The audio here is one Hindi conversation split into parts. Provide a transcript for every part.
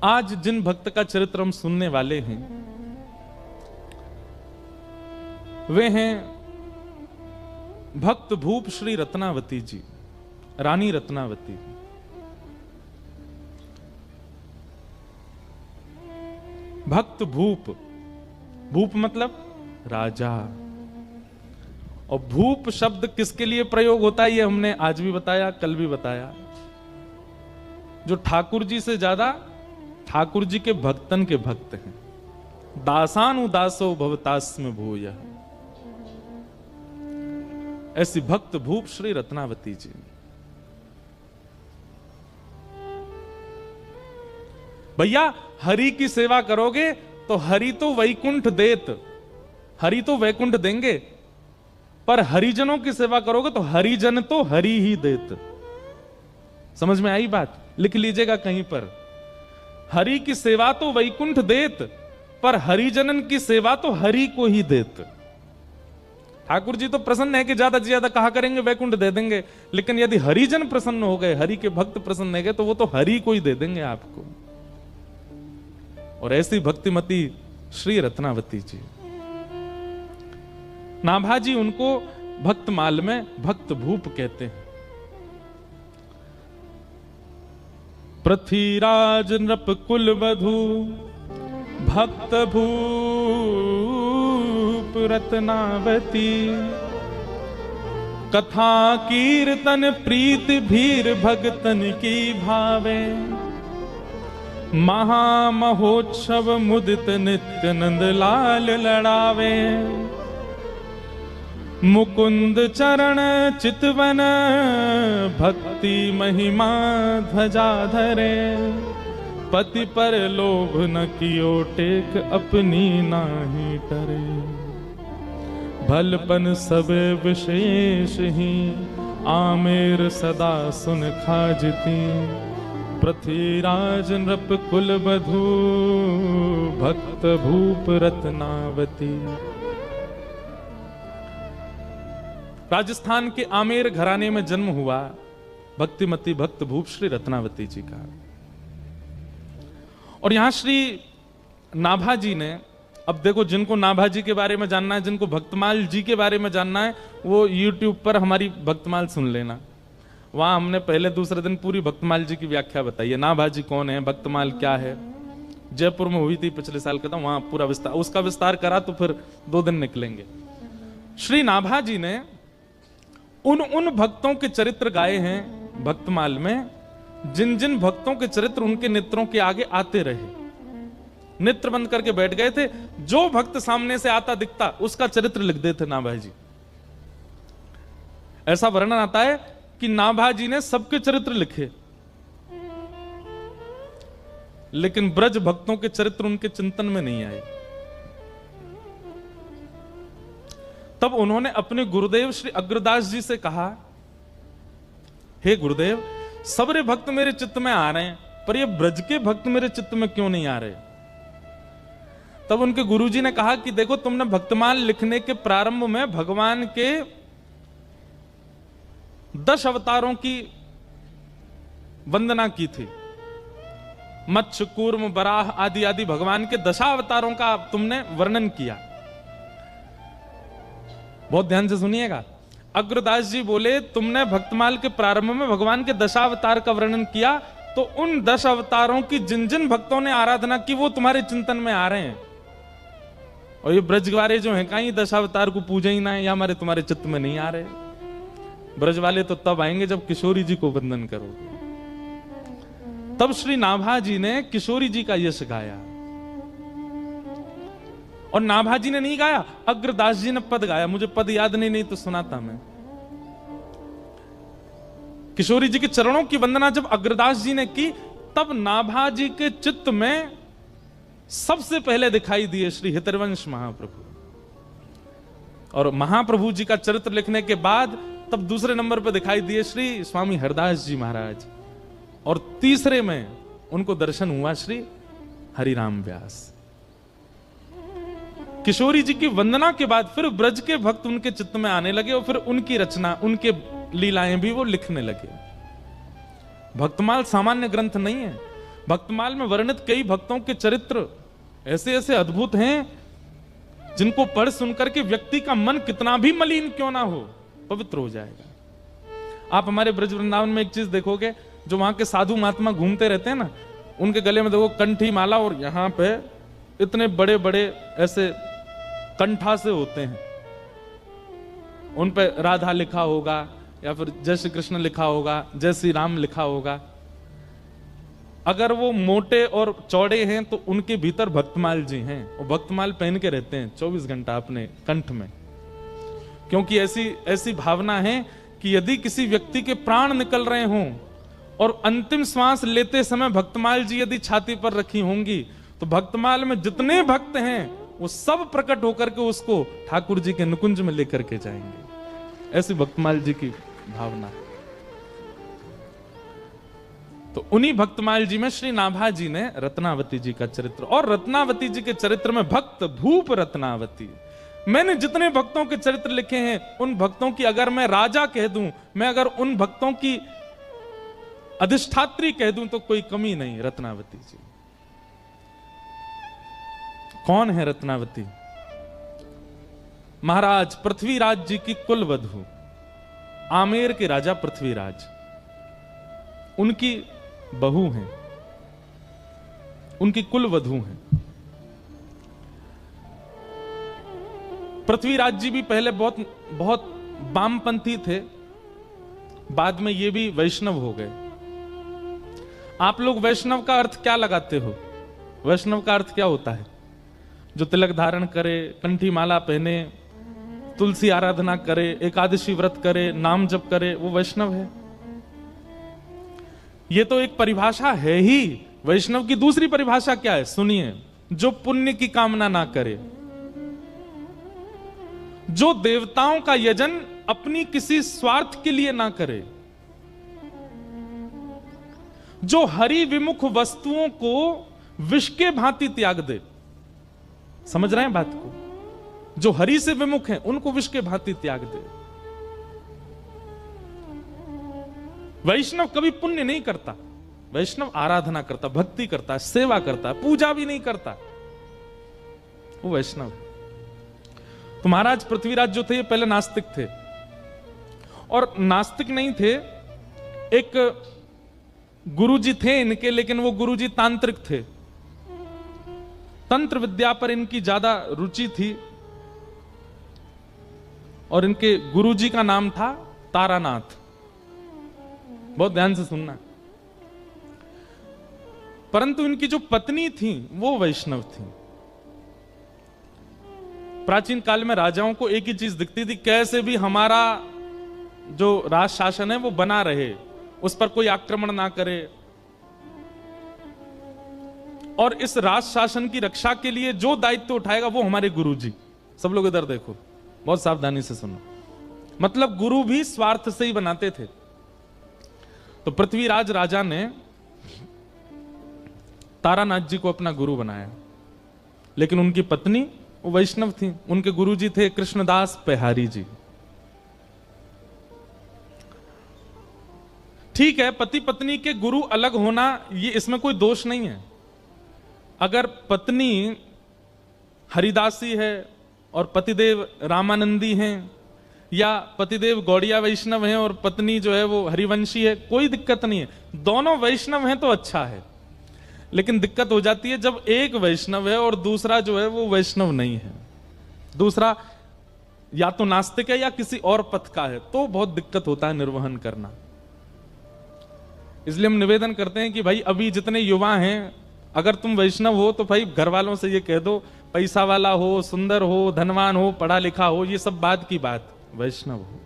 आज जिन भक्त का चरित्र हम सुनने वाले हैं वे हैं भक्त भूप श्री रत्नावती जी, रानी रत्नावती। भक्त भूप, भूप मतलब राजा। और भूप शब्द किसके लिए प्रयोग होता है ये हमने आज भी बताया, कल भी बताया। जो ठाकुर जी से ज्यादा ठाकुर जी के भक्तन के भक्त हैं। दासानुदासो भवतास्म भूय, ऐसी भक्त भूप श्री रत्नावती जी। भैया हरि की सेवा करोगे तो हरि तो वैकुंठ देत, हरि तो वैकुंठ देंगे, पर हरिजनों की सेवा करोगे तो हरिजन तो हरि ही देत। समझ में आई बात? लिख लीजिएगा कहीं पर, हरि की सेवा तो वैकुंठ देत, पर हरिजनन की सेवा तो हरि को ही देत। ठाकुर जी तो प्रसन्न है कि ज्यादा से ज्यादा कहा करेंगे वैकुंठ दे देंगे, लेकिन यदि हरिजन प्रसन्न हो गए, हरि के भक्त प्रसन्न हो गए, तो वो तो हरि को ही दे देंगे आपको। और ऐसी भक्तिमती श्री रत्नावती जी, नाभाजी उनको भक्तमाल में भक्त भूप कहते हैं। पृथ्वीराज नृप कुल वधु भक्त भूप रत्नावती, कथा कीर्तन प्रीत भीर भगतन की भावे, महामहोत्सव मुदित नित्य नंद लाल लड़ावे, मुकुंद चरण चितवन भक्ति महिमा ध्वजा धरे, पति पर लोभ न कियो टेक अपनी नाही टरे, भलपन सब विशेष ही आमेर सदा सुन खाजती, पृथ्वीराज नृप कुल बधू भक्त भूप रत्नावती। राजस्थान के आमेर घराने में जन्म हुआ भक्तिमती भक्त भूप श्री रत्नावती जी का। और यहां श्री नाभाजी ने, अब देखो जिनको नाभाजी के बारे में जानना है, जिनको भक्तमाल जी के बारे में जानना है, वो YouTube पर हमारी भक्तमाल सुन लेना। वहां हमने पहले दूसरे दिन पूरी भक्तमाल जी की व्याख्या बताई है। नाभाजी कौन है, भक्तमाल क्या है, जयपुर में हुई थी पिछले साल का, वहां पूरा विस्तार, उसका विस्तार करा तो फिर 2 दिन निकलेंगे। श्री नाभाजी ने उन भक्तों के चरित्र गाए हैं भक्तमाल में, जिन जिन भक्तों के चरित्र उनके नेत्रों के आगे आते रहे, नेत्र बंद करके बैठ गए थे। जो भक्त सामने से आता दिखता उसका चरित्र लिख देते नाभाजी। ऐसा वर्णन आता है कि नाभाजी ने सबके चरित्र लिखे, लेकिन ब्रज भक्तों के चरित्र उनके चिंतन में नहीं आए। तब उन्होंने अपने गुरुदेव श्री अग्रदास जी से कहा, हे गुरुदेव, सबरे भक्त मेरे चित्त में आ रहे हैं, पर ये ब्रज के भक्त मेरे चित्त में क्यों नहीं आ रहे? तब उनके गुरुजी ने कहा कि देखो, तुमने भक्तमाल लिखने के प्रारंभ में भगवान के 10 अवतारों की वंदना की थी। मत्स्य, कूर्म, बराह आदि आदि भगवान के 10 अवतारों का तुमने वर्णन किया। बहुत ध्यान से सुनिएगा। अग्रदास जी बोले, तुमने भक्तमाल के प्रारंभ में भगवान के 10 अवतार का वर्णन किया, तो उन 10 अवतारों की जिन जिन भक्तों ने आराधना की वो तुम्हारे चिंतन में आ रहे हैं। और ये ब्रज वाले जो हैं, कहीं 10 अवतार को पूजा ही ना है, या हमारे तुम्हारे चित्त में नहीं आ रहे। ब्रज वाले तो तब आएंगे जब किशोरी जी को वंदन करोगे। तब श्री नाभाजी ने किशोरी जी का यश गाया। और नाभाजी ने नहीं गाया, अग्रदास जी ने पद गाया। मुझे पद याद नहीं तो सुनाता मैं। किशोरी जी के चरणों की वंदना जब अग्रदास जी ने की, तब नाभाजी के चित्त में सबसे पहले दिखाई दिए श्री हितरवंश महाप्रभु। और महाप्रभु जी का चरित्र लिखने के बाद तब दूसरे नंबर पर दिखाई दिए श्री स्वामी हरदास जी महाराज। और तीसरे में उनको दर्शन हुआ श्री हरिराम व्यास। किशोरी जी की वंदना के बाद फिर ब्रज के भक्त उनके चित्त में आने लगे और फिर उनकी रचना, उनके लीलाएं भी वो लिखने लगे। भक्तमाल सामान्य ग्रंथ नहीं है। भक्तमाल में वर्णित कई भक्तों के चरित्र ऐसे ऐसे अद्भुत हैं जिनको पढ़ सुनकर के व्यक्ति का मन कितना भी मलिन क्यों ना हो पवित्र हो जाएगा। आप हमारे ब्रज वृंदावन में एक चीज देखोगे, जो वहां के साधु महात्मा घूमते रहते हैं ना, उनके गले में देखो कंठी माला और यहां पे इतने बड़े बड़े ऐसे कंठा से होते हैं, उन पे राधा लिखा होगा या फिर जय श्री कृष्ण लिखा होगा, जय श्री राम लिखा होगा। अगर वो मोटे और चौड़े हैं तो उनके भीतर भक्तमाल जी हैं, वो भक्तमाल पहन के रहते हैं 24 घंटा अपने कंठ में, क्योंकि ऐसी भावना है कि यदि किसी व्यक्ति के प्राण निकल रहे हों और अंतिम श्वास लेते समय भक्तमाल जी यदि छाती पर रखी होंगी तो भक्तमाल में जितने भक्त हैं वो सब प्रकट होकर के उसको ठाकुर जी के निकुंज में लेकर के जाएंगे। ऐसी भक्तमाल जी की भावना है। तो उन्हीं भक्तमाल जी में श्री नाभा जी ने रत्नावती जी का चरित्र, और रत्नावती जी के चरित्र में भक्त भूप रत्नावती, मैंने जितने भक्तों के चरित्र लिखे हैं उन भक्तों की अगर मैं राजा कह दूं, मैं अगर उन भक्तों की अधिष्ठात्री कह दूं तो कोई कमी नहीं। रत्नावती जी कौन है? रत्नावती महाराज पृथ्वीराज जी की कुल वधू, आमेर के राजा पृथ्वीराज, उनकी बहू हैं, उनकी कुल वधू हैं। पृथ्वीराज जी भी पहले बहुत वामपंथी थे, बाद में ये भी वैष्णव हो गए। आप लोग वैष्णव का अर्थ क्या लगाते हो? वैष्णव का अर्थ क्या होता है? जो तिलक धारण करे, कंठी माला पहने, तुलसी आराधना करे, एकादशी व्रत करे, नाम जप करे, वो वैष्णव है। ये तो एक परिभाषा है ही। वैष्णव की दूसरी परिभाषा क्या है? सुनिए, जो पुण्य की कामना ना करे, जो देवताओं का यजन अपनी किसी स्वार्थ के लिए ना करे, जो हरि विमुख वस्तुओं को विष के भांति त्याग दे। समझ रहे हैं बात को? जो हरि से विमुख हैं उनको विष के भांति त्याग दे। वैष्णव कभी पुण्य नहीं करता, वैष्णव आराधना करता, भक्ति करता, सेवा करता, पूजा भी नहीं करता, वो वैष्णव है। तो महाराज पृथ्वीराज जो थे ये पहले नास्तिक थे, और नास्तिक नहीं थे, एक गुरुजी थे इनके, लेकिन वो गुरुजी तांत्रिक थे, तंत्र विद्या पर इनकी ज्यादा रुचि थी, और इनके गुरुजी का नाम था तारानाथ। बहुत ध्यान से सुनना। परंतु इनकी जो पत्नी थी वो वैष्णव थी। प्राचीन काल में राजाओं को एक ही चीज दिखती थी, कैसे भी हमारा जो राज शासन है वो बना रहे, उस पर कोई आक्रमण ना करे, और इस राज शासन की रक्षा के लिए जो दायित्व उठाएगा वो हमारे गुरुजी। सब लोग इधर देखो, बहुत सावधानी से सुनो। मतलब गुरु भी स्वार्थ से ही बनाते थे। तो पृथ्वीराज राजा ने तारानाथ जी को अपना गुरु बनाया, लेकिन उनकी पत्नी वो वैष्णव थी। उनके गुरुजी थे कृष्णदास पेहारी जी। ठीक है, पति पत्नी के गुरु अलग होना ये इसमें कोई दोष नहीं है। अगर पत्नी हरिदासी है और पतिदेव रामानंदी हैं, या पतिदेव गौड़िया वैष्णव हैं और पत्नी जो है वो हरिवंशी है, कोई दिक्कत नहीं है। दोनों वैष्णव हैं तो अच्छा है। लेकिन दिक्कत हो जाती है जब एक वैष्णव है और दूसरा जो है वो वैष्णव नहीं है, दूसरा या तो नास्तिक है या किसी और पथ का है, तो बहुत दिक्कत होता है निर्वहन करना। इसलिए हम निवेदन करते हैं कि भाई अभी जितने युवा हैं, अगर तुम वैष्णव हो तो भाई घर वालों से ये कह दो, पैसा वाला हो, सुंदर हो, धनवान हो, पढ़ा लिखा हो, ये सब बाद की बात, वैष्णव हो।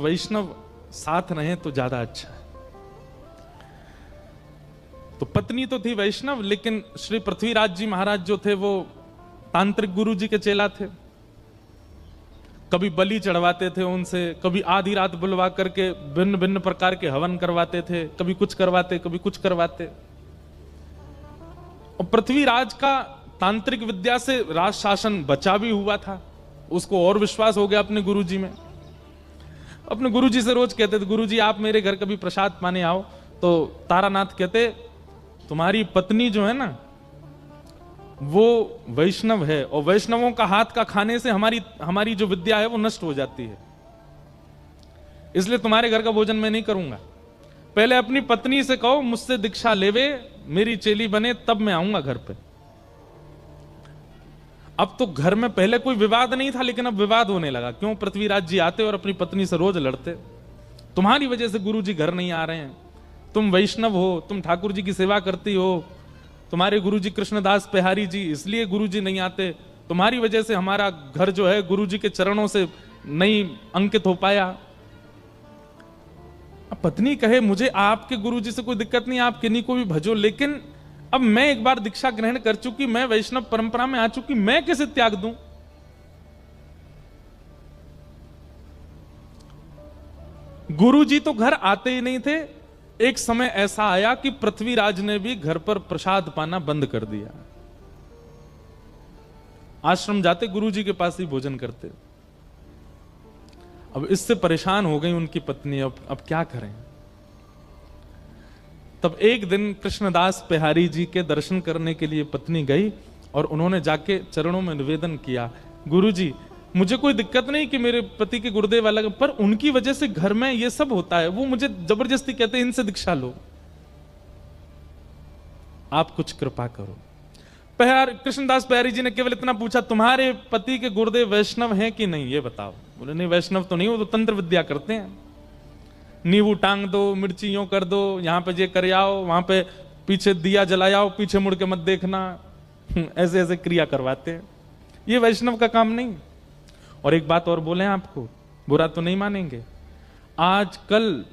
वैष्णव साथ रहे तो ज्यादा अच्छा है। तो पत्नी तो थी वैष्णव, लेकिन श्री पृथ्वीराज जी महाराज जो थे वो तांत्रिक गुरु जी के चेला थे। कभी बलि चढ़वाते थे उनसे, कभी आधी रात बुलवा करके भिन्न भिन्न प्रकार के हवन करवाते थे, कभी कुछ करवाते कभी कुछ करवाते। और पृथ्वीराज का तांत्रिक विद्या से राज शासन बचा भी हुआ था, उसको और विश्वास हो गया अपने गुरुजी में। अपने गुरुजी से रोज कहते थे, गुरुजी आप मेरे घर कभी प्रसाद पाने आओ। तो तारानाथ कहते, तुम्हारी पत्नी जो है ना वो वैष्णव है, और वैष्णवों का हाथ का खाने से हमारी जो विद्या है वो नष्ट हो जाती है, इसलिए तुम्हारे घर का भोजन मैं नहीं करूंगा। पहले अपनी पत्नी से कहो मुझसे दीक्षा लेवे, मेरी चेली बने, तब मैं आऊंगा घर पे। अब तो घर में पहले कोई विवाद नहीं था, लेकिन अब विवाद होने लगा। क्यों? पृथ्वीराज जी आते और अपनी पत्नी से रोज लड़ते, तुम्हारी वजह से गुरु जी घर नहीं आ रहे हैं, तुम वैष्णव हो, तुम ठाकुर जी की सेवा करती हो, तुम्हारे गुरु जी कृष्णदास पेहारी जी इसलिए गुरु जी नहीं आते, तुम्हारी वजह से हमारा घर जो है गुरु जी के चरणों से नहीं अंकित हो पाया। अब पत्नी कहे मुझे आपके गुरु जी से कोई दिक्कत नहीं, आप किन्हीं को भी भजो, लेकिन अब मैं एक बार दीक्षा ग्रहण कर चुकी, मैं वैष्णव परंपरा में आ चुकी, मैं कैसे त्याग दूं? गुरु जी तो घर आते ही नहीं थे। एक समय ऐसा आया कि पृथ्वीराज ने भी घर पर प्रसाद पाना बंद कर दिया, आश्रम जाते गुरु जी के पास ही भोजन करते। अब इससे परेशान हो गई उनकी पत्नी, अब क्या करें? तब एक दिन कृष्णदास पेहारी जी के दर्शन करने के लिए पत्नी गई और उन्होंने जाके चरणों में निवेदन किया, गुरु जी मुझे कोई दिक्कत नहीं कि मेरे पति के गुरुदेव अलग, पर उनकी वजह से घर में ये सब होता है, वो मुझे जबरदस्ती कहते हैं इनसे दीक्षा लो, आप कुछ कृपा करो। कृष्णदास पेहारी जी ने केवल इतना पूछा, तुम्हारे पति के गुरुदेव वैष्णव हैं कि नहीं, ये बताओ। बोले नहीं वैष्णव तो नहीं, वो तो तंत्र विद्या करते हैं, नींबू टांग दो, मिर्ची यूं कर दो, यहां पे ये कर आओ, वहां पे पीछे दिया जलाओ, पीछे मुड़ के मत देखना, ऐसे ऐसे क्रिया करवाते हैं, ये वैष्णव का काम नहीं। और एक बात और बोले आपको, बुरा तो नहीं मानेंगे, आजकल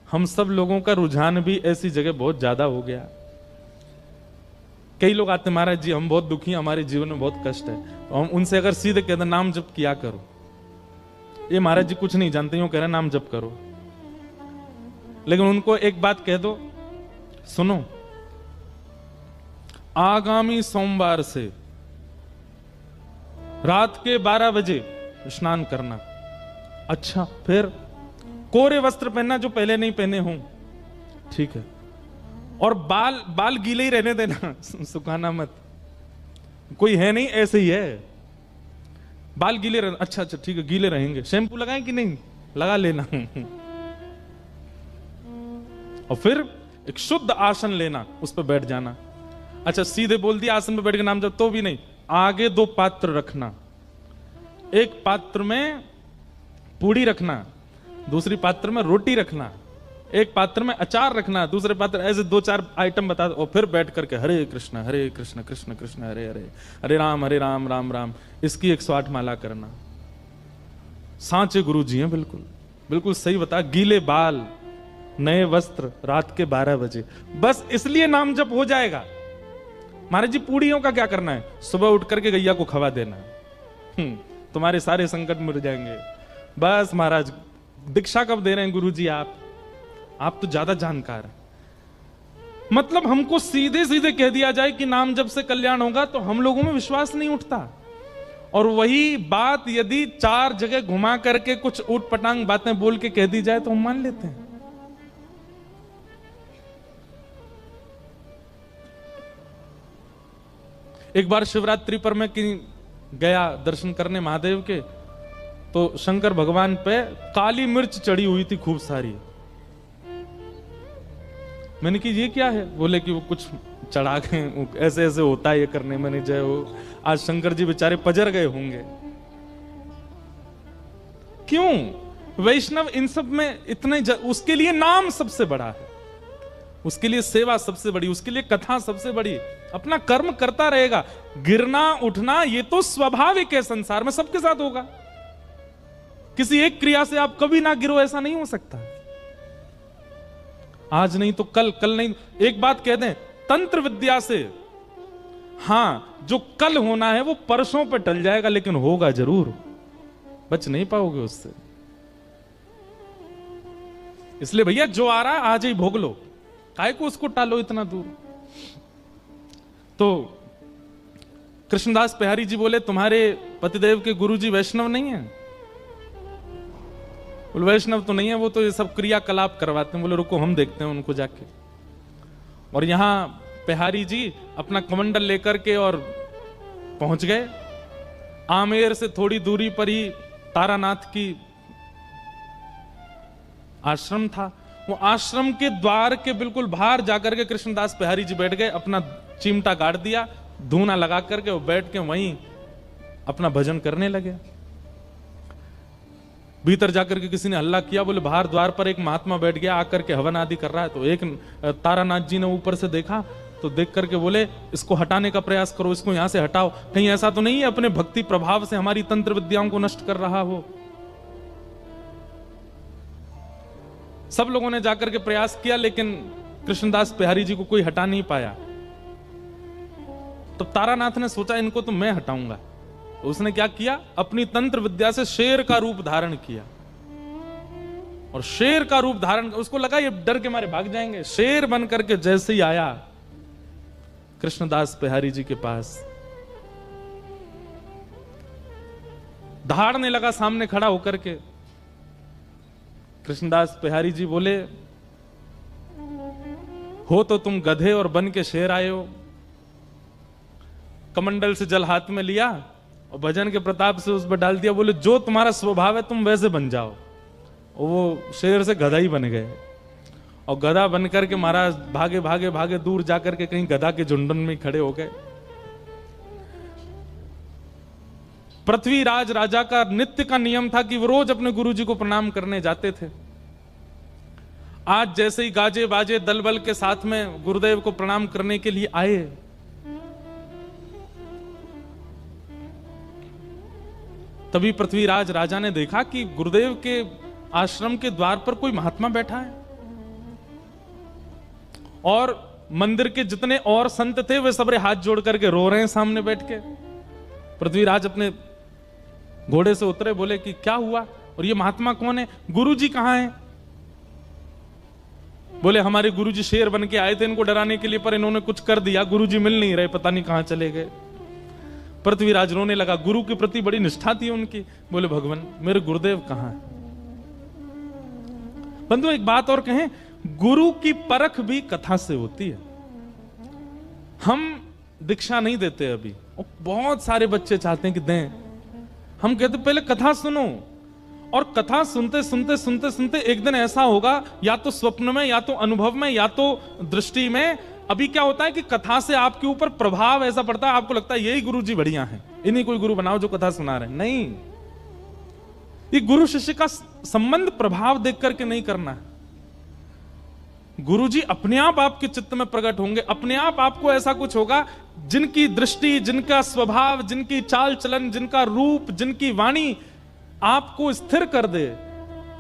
हम सब लोगों का रुझान भी ऐसी जगह बहुत ज्यादा हो गया। कई लोग आते, महाराज जी हम बहुत दुखी हैं, हमारे जीवन में बहुत कष्ट है, तो हम उनसे अगर सीधे कहते नाम जप किया करो, ये महाराज जी कुछ नहीं जानते, यूं कह रहे नाम जप करो, लेकिन उनको एक बात कह दो, सुनो आगामी सोमवार से रात के 12 बजे स्नान करना। अच्छा, फिर कोरे वस्त्र पहनना जो पहले नहीं पहने हों, ठीक है, और बाल गीले ही रहने देना, सुखाना मत, कोई है नहीं ऐसे ही है, बाल गीले रहना। अच्छा ठीक है, गीले रहेंगे, शैम्पू लगाएं कि नहीं, लगा लेना। और फिर एक शुद्ध आसन लेना, उस पर बैठ जाना। अच्छा सीधे बोल दिया आसन पर बैठ के नाम जब, तो भी नहीं, आगे 2 पात्र रखना, एक पात्र में पूड़ी रखना, दूसरी पात्र में रोटी रखना, एक पात्र में अचार रखना, दूसरे पात्र, ऐसे 2-4 आइटम बता दो, और फिर बैठ करके हरे कृष्ण कृष्ण कृष्ण हरे हरे, हरे राम राम राम, इसकी 108 माला करना। सांचे गुरु जी हैं, बिल्कुल बिल्कुल सही बता, गीले बाल, नए वस्त्र, रात के 12 बजे, बस इसलिए नाम जप हो जाएगा। महाराज जी पूड़ियों का क्या करना है, सुबह उठ करके गैया को खवा देना, तुम्हारे सारे संकट मिट जाएंगे। बस महाराज, दीक्षा कब दे रहे हैं गुरु जी आप तो ज्यादा जानकार हैं। मतलब हमको सीधे सीधे कह दिया जाए कि नाम जप से कल्याण होगा, तो हम लोगों में विश्वास नहीं उठता। और वही बात यदि 4 जगह घुमा करके कुछ ऊट पटांग बातें बोल के कह दी जाए तो हम मान लेते हैं। एक बार शिवरात्रि पर मैं गया दर्शन करने महादेव के, तो शंकर भगवान पे काली मिर्च चढ़ी हुई थी खूब सारी। मैंने कि ये क्या है? बोले कि वो कुछ चढ़ा गए, ऐसे ऐसे होता है ये करने में, नहीं जय हो। आज शंकर जी बेचारे पजर गए होंगे। क्यों? वैष्णव इन सब में इतने उसके लिए नाम सबसे बड़ा है, उसके लिए सेवा सबसे बड़ी, उसके लिए कथा सबसे बड़ी। अपना कर्म करता रहेगा, गिरना उठना ये तो स्वाभाविक है, संसार में सबके साथ होगा। किसी एक क्रिया से आप कभी ना गिरो, ऐसा नहीं हो सकता। आज नहीं तो कल, कल नहीं। एक बात कह दें, तंत्र विद्या से हां जो कल होना है वो परसों पे टल जाएगा, लेकिन होगा जरूर, बच नहीं पाओगे उससे। इसलिए भैया जो आ रहा है आज ही भोग लो, काहे को उसको टालो इतना दूर। तो कृष्णदास पेहारी जी बोले, तुम्हारे पतिदेव के गुरुजी वैष्णव नहीं है? बोले वैष्णव तो नहीं है, वो तो ये सब क्रियाकलाप करवाते हैं। बोले रुको हम देखते हैं उनको जाके। और यहां बिहारी जी अपना कमंडल लेकर के और पहुंच गए। आमेर से थोड़ी दूरी पर ही तारानाथ की आश्रम था। वो आश्रम के द्वार के बिल्कुल बाहर जाकर के कृष्णदास बिहारी जी बैठ गए, अपना चिमटा गाड़ दिया, धूना लगा करके वो बैठ के वहीं अपना भजन करने लगे। भीतर जाकर के किसी ने हल्ला किया, बोले बाहर द्वार पर एक महात्मा बैठ गया, आकर के हवन आदि कर रहा है। तो एक तारानाथ जी ने ऊपर से देखा, तो देख करके बोले इसको हटाने का प्रयास करो, इसको यहां से हटाओ, कहीं ऐसा तो नहीं है अपने भक्ति प्रभाव से हमारी तंत्र विद्याओं को नष्ट कर रहा हो। सब लोगों ने जाकर के प्रयास किया, लेकिन कृष्णदास बिहारी जी को कोई हटा नहीं पाया। तो तारानाथ ने सोचा इनको तो मैं हटाऊंगा। तो उसने क्या किया, अपनी तंत्र विद्या से शेर का रूप धारण किया। और शेर का रूप धारण, उसको लगा ये डर के मारे भाग जाएंगे। शेर बन करके जैसे ही आया कृष्णदास बिहारी जी के पास, दहाड़ने लगा सामने खड़ा होकर के। कृष्णदास बिहारी जी बोले, हो तो तुम गधे और बन के शेर आए हो। कमंडल से जल हाथ में लिया और भजन के प्रताप से उस पर डाल दिया। बोले जो तुम्हारा स्वभाव है तुम वैसे बन जाओ। और वो शेर से गधा ही बन गए। और गधा बनकर के महाराज भागे भागे भागे दूर जाकर के कहीं गधा के झुंडन में खड़े हो गए। पृथ्वीराज राजा का नित्य का नियम था कि वो रोज अपने गुरुजी को प्रणाम करने जाते थे। आज जैसे ही गाजे बाजे दल बल के साथ में गुरुदेव को प्रणाम करने के लिए आए, तभी पृथ्वीराज राजा ने देखा कि गुरुदेव के आश्रम के द्वार पर कोई महात्मा बैठा है और मंदिर के जितने और संत थे वे सबरे हाथ जोड़ करके रो रहे हैं सामने बैठ के। पृथ्वीराज अपने घोड़े से उतरे, बोले कि क्या हुआ और ये महात्मा कौन है, गुरुजी कहां हैं? बोले हमारे गुरुजी शेर बन के आए थे इनको डराने के लिए, पर इन्होंने कुछ कर दिया, गुरुजी मिल नहीं रहे, पता नहीं कहां चले गए। पृथ्वीराज रोने लगा, गुरु के प्रति बड़ी निष्ठा थी उनकी। बोले भगवान मेरे गुरुदेव कहां है? बंधु एक बात और कहें, गुरु की परख भी कथा से होती है। हम दीक्षा नहीं देते अभी, और बहुत सारे बच्चे चाहते हैं कि दें। हम कहते पहले कथा सुनो, और कथा सुनते सुनते सुनते सुनते एक दिन ऐसा होगा, या तो स्वप्न में, या तो अनुभव में, या तो दृष्टि में। अभी क्या होता है कि कथा से आपके ऊपर प्रभाव ऐसा पड़ता है, आपको लगता है यही गुरु जी बढ़िया है, इन्हीं कोई गुरु बनाओ जो कथा सुना रहे हैं। नहीं, ये गुरु शिष्य का संबंध प्रभाव देख करके नहीं करना है। गुरु जी अपने आप आपके चित्त में प्रकट होंगे, अपने आप आपको ऐसा कुछ होगा, जिनकी दृष्टि, जिनका स्वभाव, जिनकी चाल चलन, जिनका रूप, जिनकी वाणी आपको स्थिर कर दे,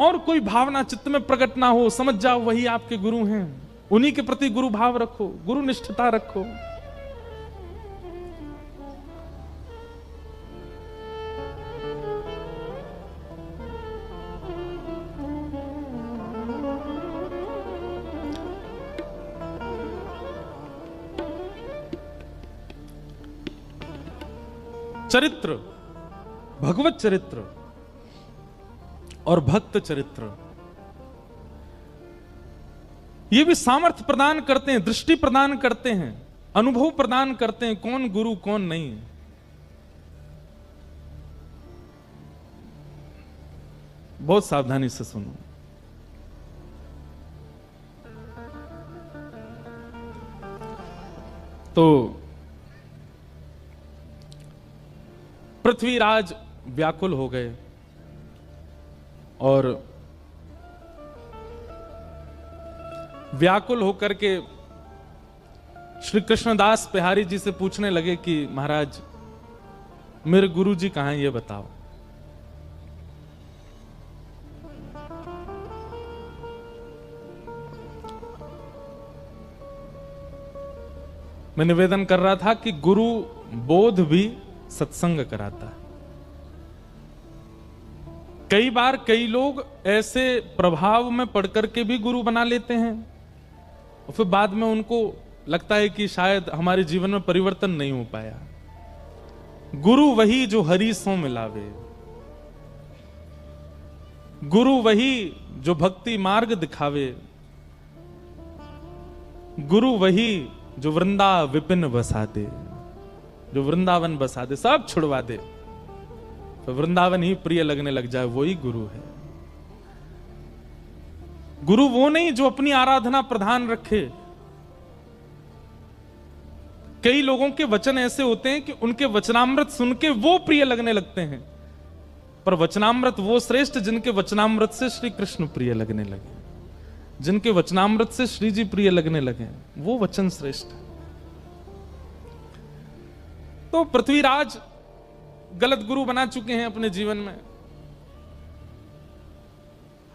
और कोई भावना चित्त में प्रकट ना हो, समझ जाओ वही आपके गुरु हैं। उन्हीं के प्रति गुरु भाव रखो, गुरु निष्ठता रखो। चरित्र, भगवत चरित्र और भक्त चरित्र, ये भी सामर्थ्य प्रदान करते हैं, दृष्टि प्रदान करते हैं, अनुभव प्रदान करते हैं, कौन गुरु कौन नहीं। बहुत सावधानी से सुनो। तो पृथ्वीराज व्याकुल हो गए और व्याकुल होकर के श्री कृष्णदास बिहारी जी से पूछने लगे कि महाराज मेरे गुरु जी कहां हैं, ये बताओ। मैं निवेदन कर रहा था कि गुरु बोध भी सत्संग कराता है। कई बार कई लोग ऐसे प्रभाव में पढ़ करके भी गुरु बना लेते हैं, और फिर बाद में उनको लगता है कि शायद हमारे जीवन में परिवर्तन नहीं हो पाया। गुरु वही जो हरि सो मिलावे। गुरु वही जो भक्ति मार्ग दिखावे, गुरु वही जो वृंदा विपिन बसा दे, जो वृंदावन बसा दे, सब छुड़वा दे, तो वृंदावन ही प्रिय लगने लग जाए, वही गुरु है। गुरु वो नहीं जो अपनी आराधना प्रधान रखे। कई लोगों के वचन ऐसे होते हैं कि उनके वचनामृत सुन के वो प्रिय लगने लगते हैं, पर वचनामृत वो श्रेष्ठ जिनके वचनामृत से श्री कृष्ण प्रिय लगने लगे, जिनके वचनामृत से श्री जी प्रिय लगने लगे, वो वचन श्रेष्ठ है। तो पृथ्वीराज गलत गुरु बना चुके हैं अपने जीवन में।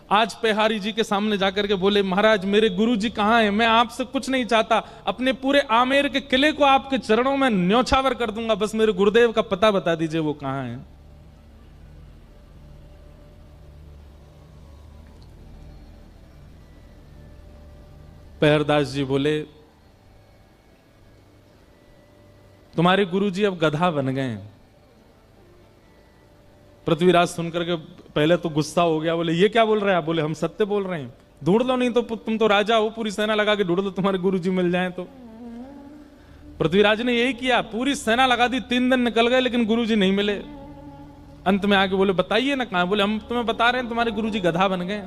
आज पेहारी जी के सामने जाकर के बोले, महाराज मेरे गुरु जी कहां हैं, मैं आपसे कुछ नहीं चाहता, अपने पूरे आमेर के किले को आपके चरणों में न्योछावर कर दूंगा, बस मेरे गुरुदेव का पता बता दीजिए वो कहां है। पेहरदास जी बोले, तुम्हारे गुरुजी अब गधा बन गए हैं। पृथ्वीराज सुनकर के पहले तो गुस्सा हो गया, बोले ये क्या बोल रहे हैं आप? बोले हम सत्य बोल रहे हैं, ढूंढ लो, नहीं तो तुम तो राजा हो, पूरी सेना लगा के ढूंढ लो, तुम्हारे गुरुजी मिल जाएं तो। पृथ्वीराज ने यही किया, पूरी सेना लगा दी, 3 दिन निकल गए लेकिन गुरुजी नहीं मिले। अंत में आके बोले बताइए ना कहां? बोले हम तुम्हें बता रहे हैं, तुम्हारे गुरुजी गधा बन गए।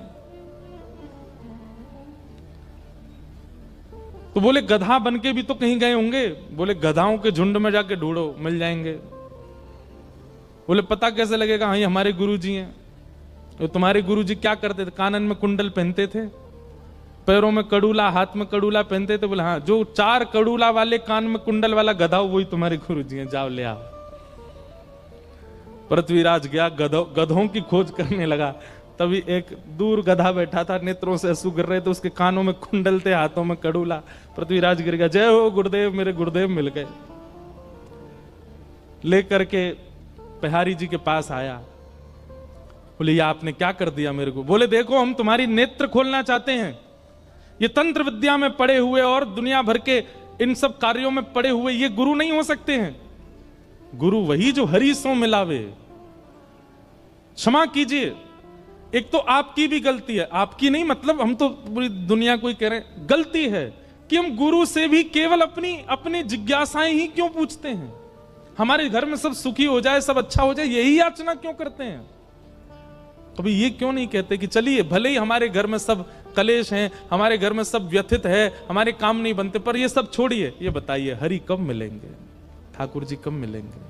तो बोले गधा बन के भी तो कहीं गए होंगे। बोले गधाओं के झुंड में जाके ढूंढो, मिल जाएंगे। बोले पता कैसे लगेगा? हाँ, ये हमारे गुरुजी हैं। तो तुम्हारे गुरुजी क्या करते थे? कानन में कुंडल पहनते थे, पैरों में कड़ूला, हाथ में कड़ूला पहनते थे। बोले हाँ, जो 4 कड़ूला वाले कान में कुंडल वाला गधा वही तुम्हारे गुरुजी हैं, जाओ ले आओ। पृथ्वीराज गया, गधों की खोज करने लगा। तभी एक दूर गधा बैठा था, नेत्रों से आंसू गिर रहे थे, उसके कानों में कुंडल थे, हाथों में कड़ूला। पृथ्वीराज गिर गया, जय हो गुरुदेव, मेरे गुरुदेव मिल गए। लेकर के पेहारी जी के पास आया, बोले ये आपने क्या कर दिया मेरे को? बोले देखो हम तुम्हारी नेत्र खोलना चाहते हैं। ये तंत्र विद्या में पड़े हुए और दुनिया भर के इन सब कार्यों में पड़े हुए ये गुरु नहीं हो सकते हैं। गुरु वही जो हरि सो मिलावे। क्षमा कीजिए, एक तो आपकी भी गलती है, आपकी नहीं मतलब हम तो पूरी दुनिया को ही कह रहे हैं, गलती है कि हम गुरु से भी केवल अपनी जिज्ञासाएं ही क्यों पूछते हैं। हमारे घर में सब सुखी हो जाए, सब अच्छा हो जाए, यही याचना क्यों करते हैं? कभी ये क्यों नहीं कहते कि चलिए भले ही हमारे घर में सब कलेश हैं, हमारे घर में सब व्यथित है, हमारे काम नहीं बनते, पर ये सब छोड़िए, ये बताइए हरि कब मिलेंगे, ठाकुर जी कब मिलेंगे?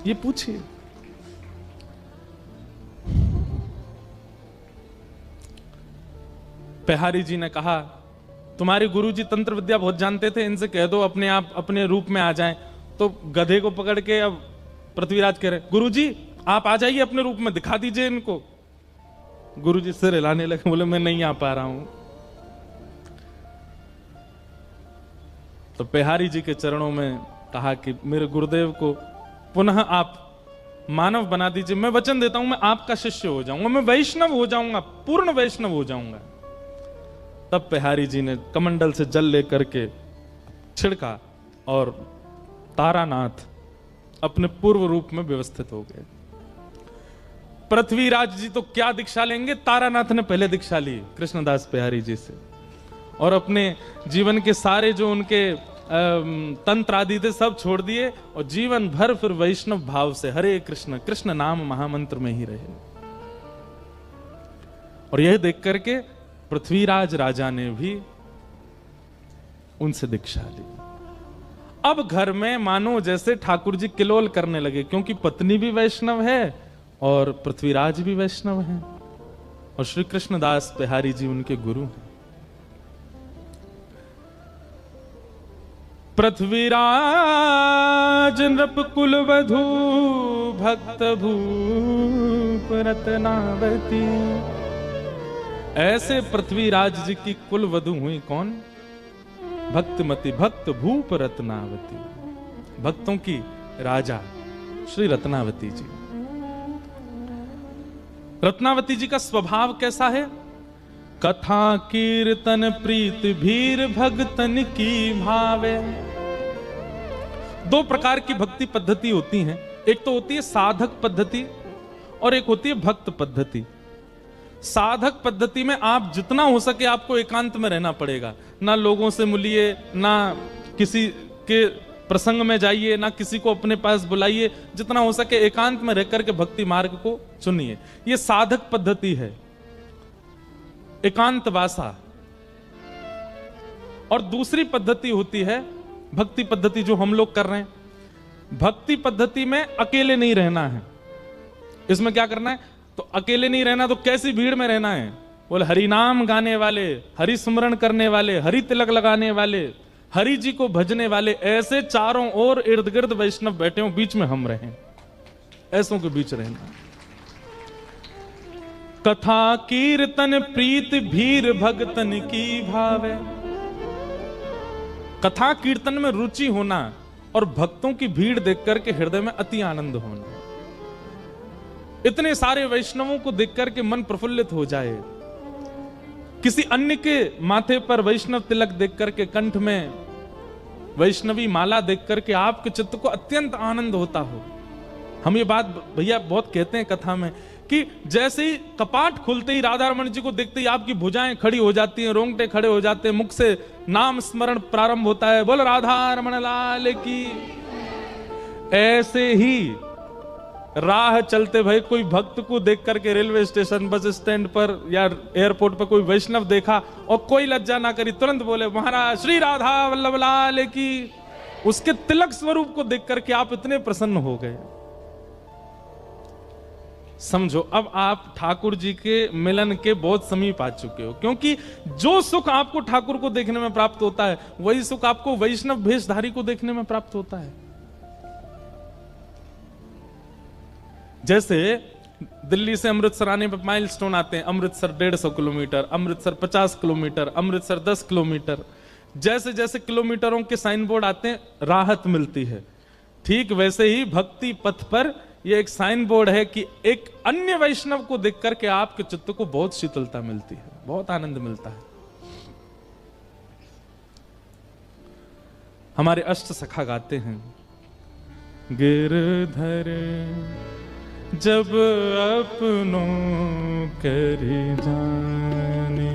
ये पूछिए। पेहारी जी ने कहा, तुम्हारे गुरुजी तंत्र विद्या बहुत जानते थे, इनसे कह दो अपने आप अपने रूप में आ जाएं। तो गधे को पकड़ के अब पृथ्वीराज कह रहे, गुरुजी आप आ जाइए अपने रूप में, दिखा दीजिए इनको। गुरुजी सिर हिलाने लगे, बोले मैं नहीं आ पा रहा हूं। तो पेहारी जी के चरणों में कहा कि मेरे गुरुदेव को पुनः आप मानव बना दीजिए, मैं वचन देता हूं मैं आपका शिष्य हो जाऊंगा, मैं वैष्णव हो जाऊंगा, पूर्ण वैष्णव हो जाऊंगा। तब पेहारी जी ने कमंडल से जल लेकर के छिड़का और तारानाथ अपने पूर्व रूप में व्यवस्थित हो गए। पृथ्वीराज जी तो क्या दीक्षा लेंगे, तारानाथ ने पहले दीक्षा ली कृष्णदास पेहारी जी से, और अपने जीवन के सारे जो उनके तंत्र आदि थे सब छोड़ दिए और जीवन भर फिर वैष्णव भाव से हरे कृष्ण कृष्ण नाम महामंत्र में ही रहे। और यह देख करके पृथ्वीराज राजा ने भी उनसे दीक्षा ली। अब घर में मानो जैसे ठाकुर जी किलोल करने लगे, क्योंकि पत्नी भी वैष्णव है और पृथ्वीराज भी वैष्णव हैं और श्री कृष्णदास पेहारी जी उनके गुरु हैं। पृथ्वीराज नृप कुल वधू भक्त भूप रत्नावती। ऐसे पृथ्वीराज जी की कुल वधू हुई कौन? भक्तमती, भक्त भूप रत्नावती, भक्तों की राजा श्री रत्नावती जी। रत्नावती जी का स्वभाव कैसा है? कथा कीर्तन प्रीत भीर भक्तन की भावे। 2 प्रकार की भक्ति पद्धति होती हैं। एक तो होती है साधक पद्धति और एक होती है भक्त पद्धति। साधक पद्धति में आप जितना हो सके आपको एकांत में रहना पड़ेगा, ना लोगों से मिलिए, ना किसी के प्रसंग में जाइए, ना किसी को अपने पास बुलाइए, जितना हो सके एकांत में रहकर के भक्ति मार्ग को चुनिए। ये साधक पद्धति है, एकांत वासा। और दूसरी पद्धति होती है भक्ति पद्धति, जो हम लोग कर रहे हैं। भक्ति पद्धति में अकेले नहीं रहना है। इसमें क्या करना है? तो अकेले नहीं रहना, तो कैसी भीड़ में रहना है? बोले हरि नाम गाने वाले, हरि स्मरण करने वाले, हरि तिलक लगाने वाले, हरि जी को भजने वाले, ऐसे चारों ओर इर्द गिर्द वैष्णव बैठे हो, बीच में हम रहें, ऐसों के बीच रहना। कथा कीर्तन प्रीत भीर भगतन की भावे। कथा कीर्तन में रुचि होना और भक्तों की भीड़ देख करके हृदय में अति आनंद होना। इतने सारे वैष्णवों को देख करके मन प्रफुल्लित हो जाए। किसी अन्य के माथे पर वैष्णव तिलक देख करके, कंठ में वैष्णवी माला देख करके आपके चित्त को अत्यंत आनंद होता हो। हम ये बात भैया बहुत कहते हैं कथा में कि जैसे ही कपाट खुलते ही राधा रमन जी को देखते ही आपकी भुजाएं खड़ी हो जाती हैं, रोंगटे खड़े हो जाते हैं, मुख से नाम स्मरण प्रारंभ होता है, बोल राधा रमन लाल की। ऐसे ही राह चलते भाई कोई भक्त को देख करके रेलवे स्टेशन, बस स्टैंड पर या एयरपोर्ट पर कोई वैष्णव देखा और कोई लज्जा ना करी, तुरंत बोले महाराज श्री राधा वल्लभ लाल की। उसके तिलक स्वरूप को देख करके आप इतने प्रसन्न हो गए। समझो अब आप ठाकुर जी के मिलन के बहुत समीप आ चुके हो, क्योंकि जो सुख आपको ठाकुर को देखने में प्राप्त होता है वही सुख आपको वैष्णव भेषधारी को देखने में प्राप्त होता है। जैसे दिल्ली से अमृतसर आने पर माइलस्टोन आते हैं, Amritsar 150 kilometre, Amritsar 50 kilometre, Amritsar 10 kilometre. जैसे जैसे किलोमीटरों के साइन बोर्ड आते हैं राहत मिलती है। ठीक वैसे ही भक्ति पथ पर यह एक साइन बोर्ड है कि एक अन्य वैष्णव को देख करके आपके चित्त को बहुत शीतलता मिलती है, बहुत आनंद मिलता है। हमारे अष्ट सखा गाते हैं, गिरधर जब अपनों कर जाने,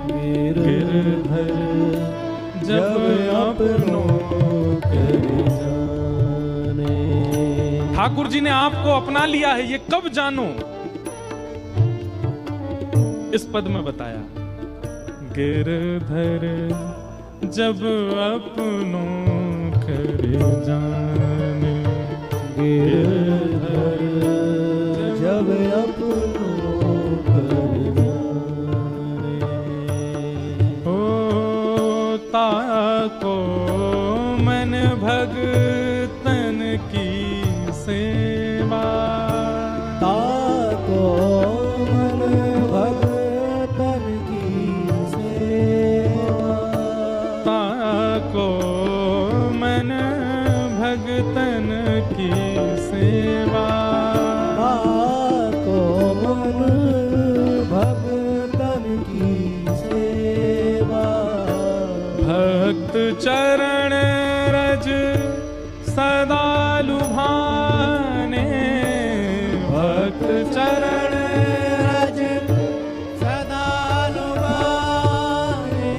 गिरधर जब अपनों कर जाने। ठाकुर जी ने आपको अपना लिया है, ये कब जानो? इस पद में बताया, गिरधर जब अपनों कर जाने, गिरधर जब अपनों कर जाने। होता को मन भगतन की सेवा, ताको मन भगतन की सेवा, ताको मन भगतन की सेवा, ताको मन भगतन की सेवा। भक्त चरण रज सदा लुभाने, भक्त चरण रज सदा लुभाने,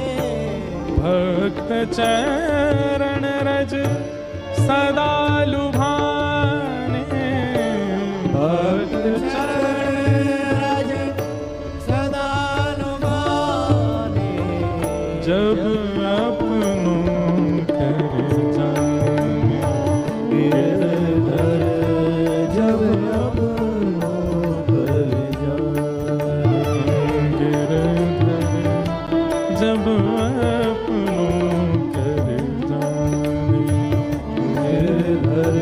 भक्त चरण रज सदा लुभाने, भक्त चरण रज सदा लुभाने। जब अपनों कर जाने, गिरधर जब अपनों कर जाने, गिरधर जब अपनों कर जाने, गिरधर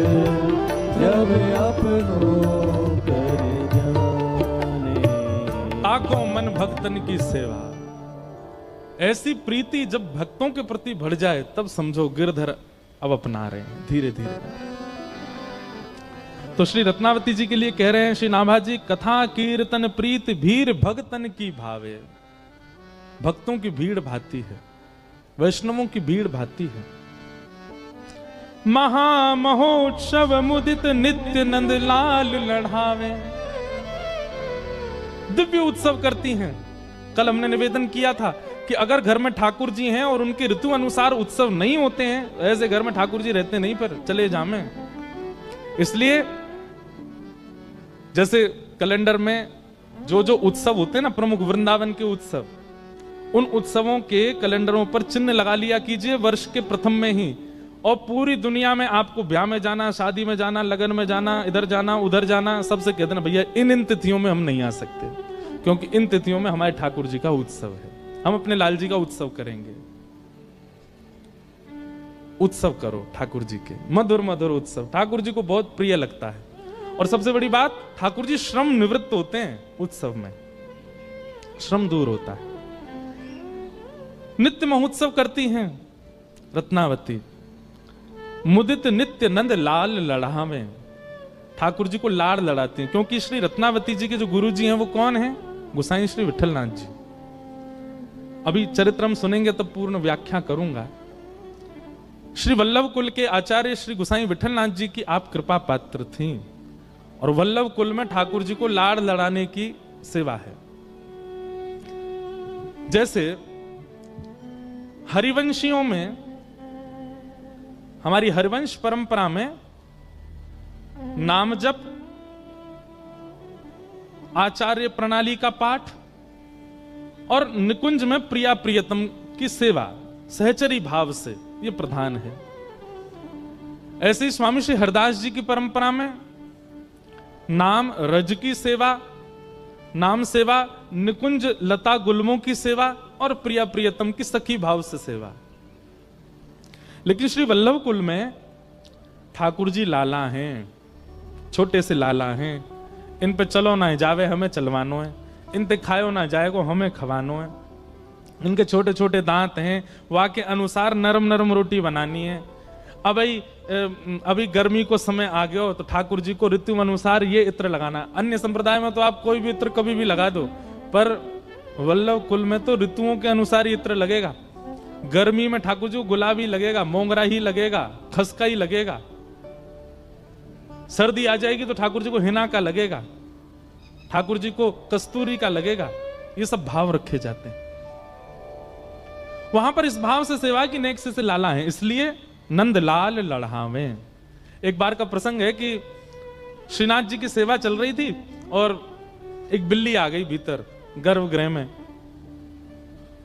जब अपनों कर जाने। ताको मन भक्तन की सेवा। ऐसी प्रीति जब भक्तों के प्रति बढ़ जाए तब समझो गिरधर अब अपना रहे हैं धीरे धीरे। तो श्री रत्नावती जी के लिए कह रहे हैं श्री नाभा जी, कथा कीर्तन प्रीत भीर भगतन की भावे। भक्तों की भीड़ भाती है, वैष्णवों की भीड़ भाती है। महामहोत्सव मुदित नित्य नंद लाल लढ़ावे। दिव्य उत्सव करती हैं। कल हमने निवेदन किया था कि अगर घर में ठाकुर जी हैं और उनके ऋतु अनुसार उत्सव नहीं होते हैं, ऐसे घर में ठाकुर जी रहते नहीं, पर चले जामे। इसलिए जैसे कैलेंडर में जो जो उत्सव होते हैं ना, प्रमुख वृंदावन के उत्सव, उन उत्सवों के कैलेंडरों पर चिन्ह लगा लिया कीजिए वर्ष के प्रथम में ही। और पूरी दुनिया में आपको ब्याह में जाना, शादी में जाना, लगन में जाना, इधर जाना उधर जाना, सबसे कह देना भैया इन तिथियों में हम नहीं आ सकते, क्योंकि इन तिथियों में हमारे ठाकुर जी का उत्सव है, हम अपने लाल जी का उत्सव करेंगे। उत्सव करो ठाकुर जी के, मधुर मधुर उत्सव, ठाकुर जी को बहुत प्रिय लगता है। और सबसे बड़ी बात, ठाकुर जी श्रम निवृत्त होते हैं उत्सव में, श्रम दूर होता है। नित्य महोत्सव करती हैं रत्नावती। मुदित नित्य नंद लाल लढ़ावे, ठाकुर जी को लाड़ लड़ाती हैं, क्योंकि श्री रत्नावती जी के जो गुरु जी हैं वो कौन हैं? गोसाई श्री विठलनाथ जी। अभी चरित्र हम सुनेंगे तब पूर्ण व्याख्या करूंगा। श्री वल्लभ कुल के आचार्य श्री गोसाई विठलनाथ जी की आप कृपा पात्र थी, और वल्लभ कुल में ठाकुर जी को लाड़ लड़ाने की सेवा है। जैसे हरिवंशियों में, हमारी हरिवंश परंपरा में नाम जप, आचार्य प्रणाली का पाठ और निकुंज में प्रिया प्रियतम की सेवा सहचरी भाव से, यह प्रधान है। ऐसे ही स्वामी श्री हरदास जी की परंपरा में नाम रज की सेवा, नाम सेवा, निकुंज लता गुल्मों की सेवा और प्रिया प्रियतम की सखी भाव से सेवा। लेकिन श्री वल्लभ कुल में ठाकुर जी लाला हैं, छोटे से लाला हैं। इन पे चलो ना जावे हमें चलवानो है, इन पे खायो ना जाए को हमें खवानो है। इनके छोटे छोटे दांत हैं, वहाँ के अनुसार नरम नरम रोटी बनानी है। अभी गर्मी को समय आ गया हो तो ठाकुर जी को ऋतु अनुसार ये इत्र लगाना। अन्य संप्रदाय में तो आप कोई भी इत्र कभी भी लगा दो, पर वल्लभ कुल में तो ऋतुओं के अनुसार ये इत्र लगेगा। गर्मी में ठाकुर जी को गुलाबी लगेगा, मोंगरा ही लगेगा, खसका ही लगेगा। सर्दी आ जाएगी तो ठाकुर जी को हिना का लगेगा, ठाकुर जी को कस्तूरी का लगेगा। ये सब भाव रखे जाते हैं वहां पर। इस भाव से सेवा की नेक से लाला है, इसलिए नंदलाल लढ़ावे। एक बार का प्रसंग है कि श्रीनाथ जी की सेवा चल रही थी और एक बिल्ली आ गई भीतर गर्भगृह में।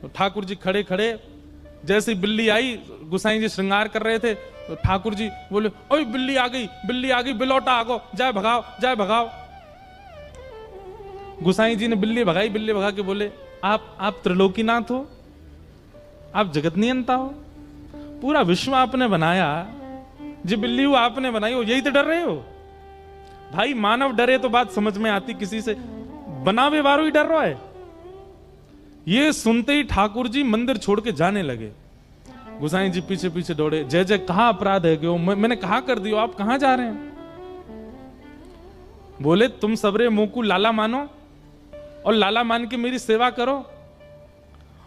तो ठाकुर जी खड़े खड़े, जैसे बिल्ली आई, गुसाई जी श्रृंगार कर रहे थे, तो ठाकुर जी बोले, ओए बिल्ली आ गई, बिल्ली आ गई, बिलौटा आगो, जाए भगाओ, जाए भगाओ। गुसाई जी ने बिल्ली भगाई, बिल्ली भगा के बोले, आप त्रिलोकीनाथ हो, आप जगत नियंता हो, पूरा विश्व आपने बनाया, जो बिल्ली हो आपने बनाई हो, यही तो डर रहे हो। भाई मानव डरे तो बात समझ में आती, किसी से बनावे वारो ही डर रहा है। ये सुनते ही ठाकुर जी मंदिर छोड़ के जाने लगे। गुसाई जी पीछे पीछे दौड़े, जय जय कहां अपराध है क्यों, मैंने कहा कर दियो, आप कहां जा रहे हैं? बोले तुम सबरे मुंह को लाला मानो और लाला मान के मेरी सेवा करो।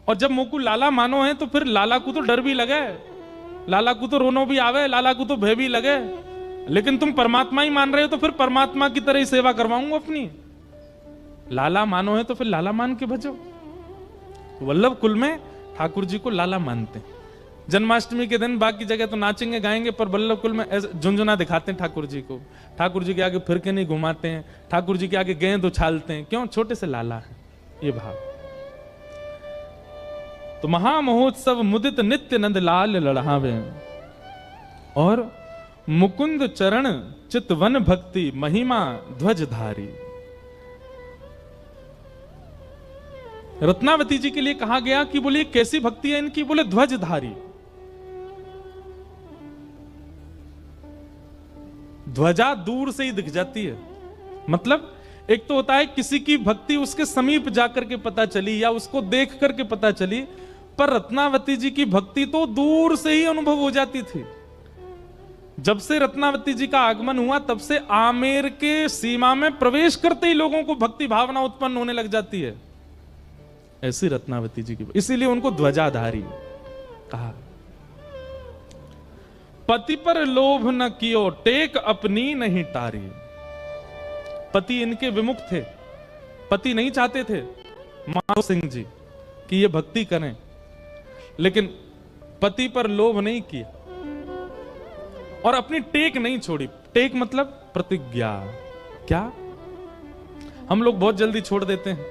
और जब मुंह को लाला मानो है तो फिर लाला को तो डर भी लगे, लाला को तो रोनो भी आवे, लाला को तो भय भी लगे। लेकिन तुम परमात्मा ही मान रहे हो तो फिर परमात्मा की तरह ही सेवा करवाऊंगा अपनी। लाला मानो है तो फिर लाला मान के भजो। वल्लभ कुल में ठाकुर जी को लाला मानते हैं। जन्माष्टमी के दिन बाकी जगह तो नाचेंगे गाएंगे, पर वल्लभ कुल में झुंझुना दिखाते हैं ठाकुर जी को। ठाकुर जी के आगे फिर के नहीं घुमाते हैं, ठाकुर जी के आगे गेंद उछालते हैं। क्यों? छोटे से लाला है, ये भाव। तो महामहोत्सव मुदित नित्य नंद लाल लढ़ावे, और मुकुंद चरण चितवन भक्ति महिमा ध्वजधारी। रत्नावती जी के लिए कहा गया कि बोले कैसी भक्ति है इनकी? बोले ध्वजधारी। ध्वजा दूर से ही दिख जाती है। मतलब एक तो होता है किसी की भक्ति उसके समीप जाकर के पता चली या उसको देख करके पता चली, पर रत्नावती जी की भक्ति तो दूर से ही अनुभव हो जाती थी। जब से रत्नावती जी का आगमन हुआ तब से आमेर के सीमा में प्रवेश करते ही लोगों को भक्ति भावना उत्पन्न होने लग जाती है। ऐसी रत्नावती जी की, इसीलिए उनको ध्वजाधारी कहा। पति पर लोभ न कियो, टेक अपनी नहीं टारी। पति इनके विमुख थे, पति नहीं चाहते थे माधव सिंह जी कि ये भक्ति करें, लेकिन पति पर लोभ नहीं किया और अपनी टेक नहीं छोड़ी। टेक मतलब प्रतिज्ञा। क्या हम लोग बहुत जल्दी छोड़ देते हैं।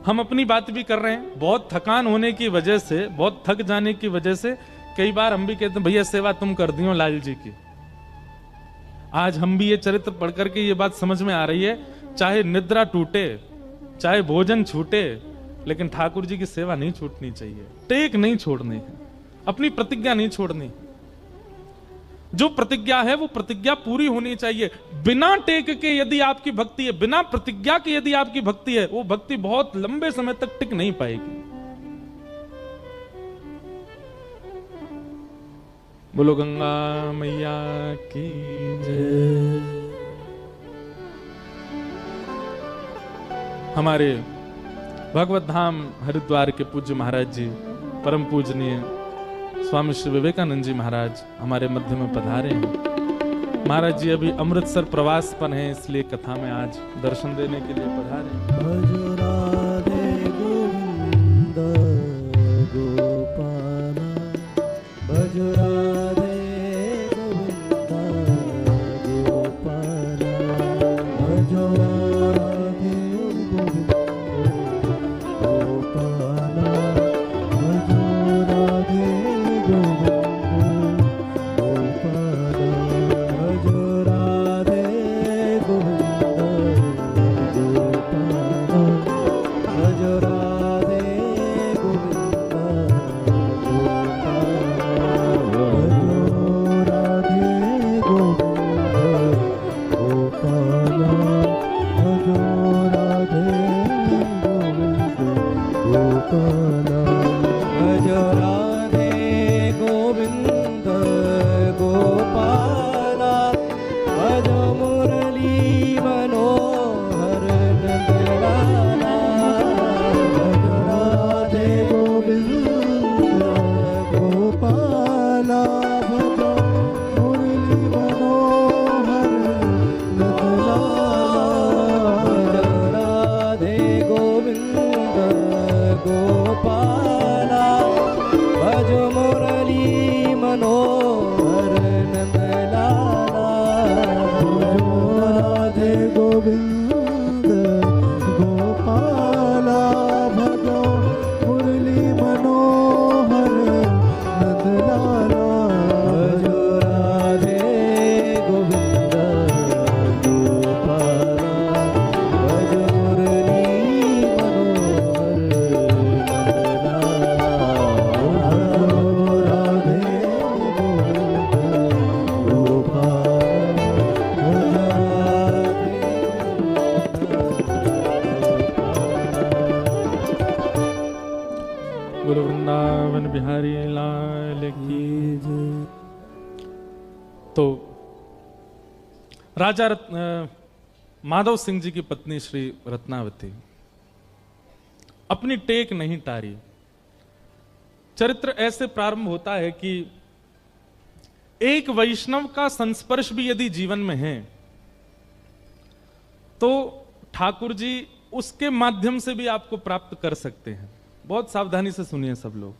हम अपनी बात भी कर रहे हैं, बहुत थकान होने की वजह से, बहुत थक जाने की वजह से कई बार हम भी कहते हैं भैया सेवा तुम कर दियो लाल जी की। आज हम भी ये चरित्र पढ़ करके ये बात समझ में आ रही है, चाहे निद्रा टूटे, चाहे भोजन छूटे, लेकिन ठाकुर जी की सेवा नहीं छूटनी चाहिए। टेक नहीं छोड़नी है, अपनी प्रतिज्ञा नहीं छोड़नी। जो प्रतिज्ञा है वो प्रतिज्ञा पूरी होनी चाहिए। बिना टेक के यदि आपकी भक्ति है, बिना प्रतिज्ञा के यदि आपकी भक्ति है, वो भक्ति बहुत लंबे समय तक टिक नहीं पाएगी। बोलो गंगा मैया की जय। हमारे भगवत धाम हरिद्वार के पूज्य महाराज जी, परम पूजनीय स्वामी श्री विवेकानंद जी महाराज हमारे मध्य में पधारे हैं। महाराज जी अभी अमृतसर प्रवास पर हैं, इसलिए कथा में आज दर्शन देने के लिए पधारे हैं। भज राधे गोविंद गोपाल, भज राधे गोविंद गोपाल, भज राधे गोविंद गोपाल, भज राधे गोविंद गोपाल, भज राधे गोविंद गोपाल, भज राधे गोविंद गोपाल, भज राधे गोविंद गोपाल, भज मुरली मनोहर नंदलाला, भज राधे गोविंद गोपाल, भज मुरली मनोहर नंदलाला, भज राधे गोविंद गोपाल, भज मुरली मनोहर नंदलाला, भज राधे गोविंद गोपाल, भज मुरली मनोहर नंदलाला, भज राधे गोविंद गोपाल, भज मुरली मनोहर नंदलाला, भज राधे गोविंद गोपाल, भज गुरु वृंदावन बिहारी लाल की जय। तो राजा माधव सिंह जी की पत्नी श्री रत्नावती अपनी टेक नहीं टारी। चरित्र ऐसे प्रारंभ होता है कि एक वैष्णव का संस्पर्श भी यदि जीवन में है तो ठाकुर जी उसके माध्यम से भी आपको प्राप्त कर सकते हैं। बहुत सावधानी से सुनिए सब लोग।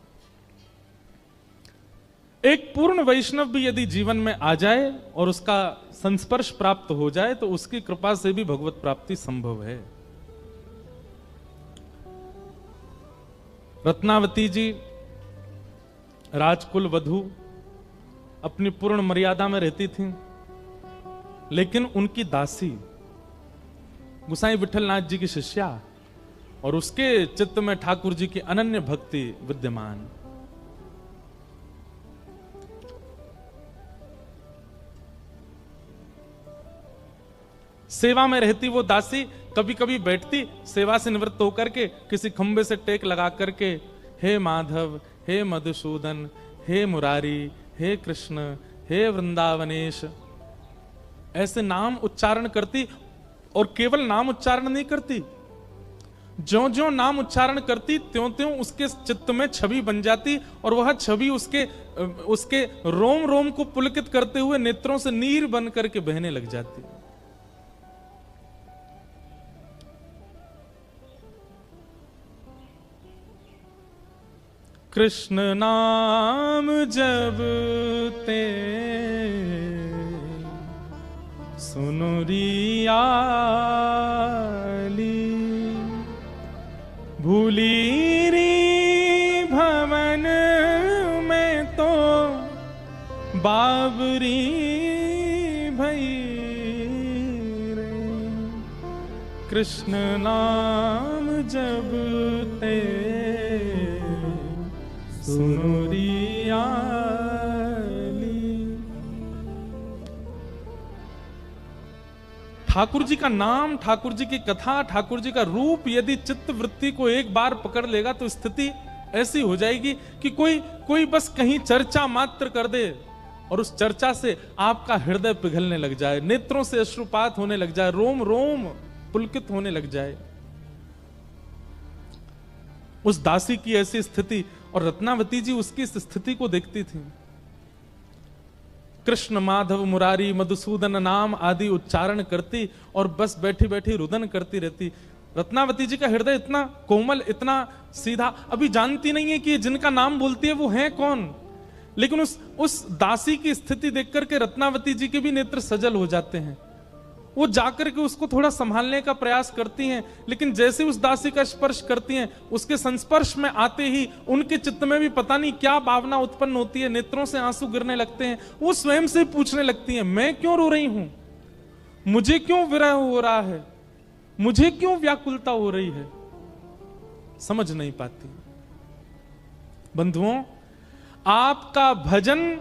एक पूर्ण वैष्णव भी यदि जीवन में आ जाए और उसका संस्पर्श प्राप्त हो जाए तो उसकी कृपा से भी भगवत प्राप्ति संभव है। रत्नावती जी राजकुल वधू अपनी पूर्ण मर्यादा में रहती थीं, लेकिन उनकी दासी गुसाई विठलनाथ जी की शिष्या और उसके चित्त में ठाकुर जी की अनन्य भक्ति विद्यमान। सेवा में रहती वो दासी कभी कभी बैठती सेवा से निवृत्त होकर के किसी खंबे से टेक लगा करके, हे माधव, हे मधुसूदन, हे मुरारी, हे कृष्ण, हे वृंदावनेश, ऐसे नाम उच्चारण करती। और केवल नाम उच्चारण नहीं करती, ज्यों ज्यों नाम उच्चारण करती त्यों त्यों उसके चित्त में छवि बन जाती और वह छवि उसके रोम रोम को पुलकित करते हुए नेत्रों से नीर बन करके बहने लग जाती। कृष्ण नाम जब ते सुनो रियाली, भूली री भवन में तो बाबरी भई रे। कृष्ण नाम जब ते सुनो रियाली। ठाकुर जी का नाम, ठाकुर जी की कथा, ठाकुर जी का रूप यदि चित्त वृत्ति को एक बार पकड़ लेगा तो स्थिति ऐसी हो जाएगी कि कोई बस कहीं चर्चा मात्र कर दे और उस चर्चा से आपका हृदय पिघलने लग जाए, नेत्रों से अश्रुपात होने लग जाए, रोम रोम पुलकित होने लग जाए। उस दासी की ऐसी स्थिति, और रत्नावती जी उसकी इस स्थिति को देखती थी। कृष्ण माधव मुरारी मधुसूदन नाम आदि उच्चारण करती और बस बैठी बैठी रुदन करती रहती। रत्नावती जी का हृदय इतना कोमल, इतना सीधा, अभी जानती नहीं है कि जिनका नाम बोलती है वो है कौन, लेकिन उस दासी की स्थिति देख करके रत्नावती जी के भी नेत्र सजल हो जाते हैं। वो जाकर के उसको थोड़ा संभालने का प्रयास करती हैं, लेकिन जैसे उस दासी का स्पर्श करती हैं, उसके संस्पर्श में आते ही उनके चित्त में भी पता नहीं क्या भावना उत्पन्न होती है, नेत्रों से आंसू गिरने लगते हैं। वो स्वयं से पूछने लगती हैं, मैं क्यों रो रही हूं, मुझे क्यों विरह हो रहा है, मुझे क्यों व्याकुलता हो रही है, समझ नहीं पाती। बंधुओं, आपका भजन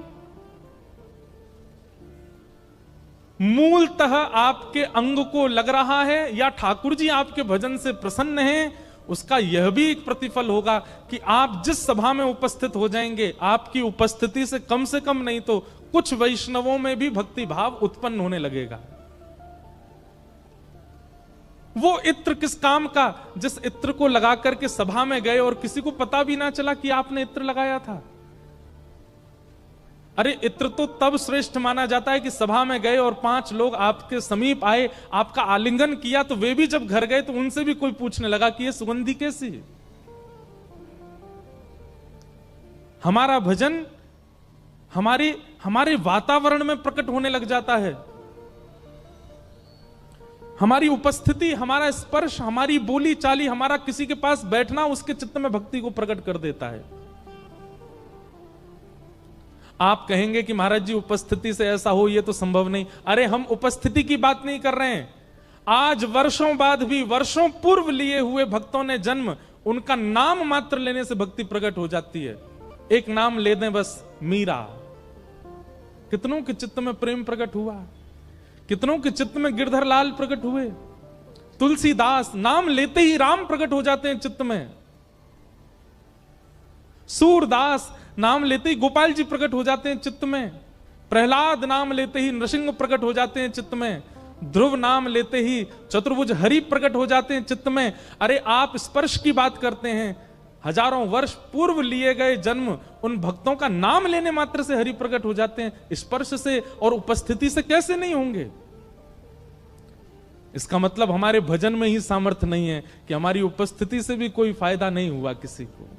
मूलतः आपके अंग को लग रहा है या ठाकुर जी आपके भजन से प्रसन्न हैं, उसका यह भी एक प्रतिफल होगा कि आप जिस सभा में उपस्थित हो जाएंगे, आपकी उपस्थिति से कम नहीं तो कुछ वैष्णवों में भी भक्ति भाव उत्पन्न होने लगेगा। वो इत्र किस काम का, जिस इत्र को लगा करके सभा में गए और किसी को पता भी ना चला कि आपने इत्र लगाया था। अरे इत्र तो तब श्रेष्ठ माना जाता है कि सभा में गए और 5 लोग आपके समीप आए, आपका आलिंगन किया, तो वे भी जब घर गए तो उनसे भी कोई पूछने लगा कि ये सुगंधी कैसी है। हमारा भजन हमारे वातावरण में प्रकट होने लग जाता है। हमारी उपस्थिति, हमारा स्पर्श, हमारी बोली चाली, हमारा किसी के पास बैठना उसके चित्त में भक्ति को प्रकट कर देता है। आप कहेंगे कि महाराज जी उपस्थिति से ऐसा हो, ये तो संभव नहीं। अरे हम उपस्थिति की बात नहीं कर रहे हैं, आज वर्षों बाद भी वर्षों पूर्व लिए हुए भक्तों ने जन्म, उनका नाम मात्र लेने से भक्ति प्रकट हो जाती है। एक नाम ले दें बस, मीरा, कितनों के चित्त में प्रेम प्रकट हुआ, कितनों के चित्त में गिरधर लाल प्रकट हुए, तुलसीदास, नाम लेते ही राम प्रकट हो जाते हैं चित्त में, सूरदास नाम लेते ही गोपाल जी प्रकट हो जाते हैं चित्त में, प्रहलाद नाम लेते ही नृसिंह प्रकट हो जाते हैं चित्त में, ध्रुव नाम लेते ही चतुर्भुज हरि प्रकट हो जाते हैं चित्त में। अरे आप स्पर्श की बात करते हैं, हजारों वर्ष पूर्व लिए गए जन्म, उन भक्तों का नाम लेने मात्र से हरि प्रकट हो जाते हैं। स्पर्श से और उपस्थिति से कैसे नहीं होंगे? इसका मतलब हमारे भजन में ही सामर्थ्य नहीं है कि हमारी उपस्थिति से भी कोई फायदा नहीं हुआ किसी को।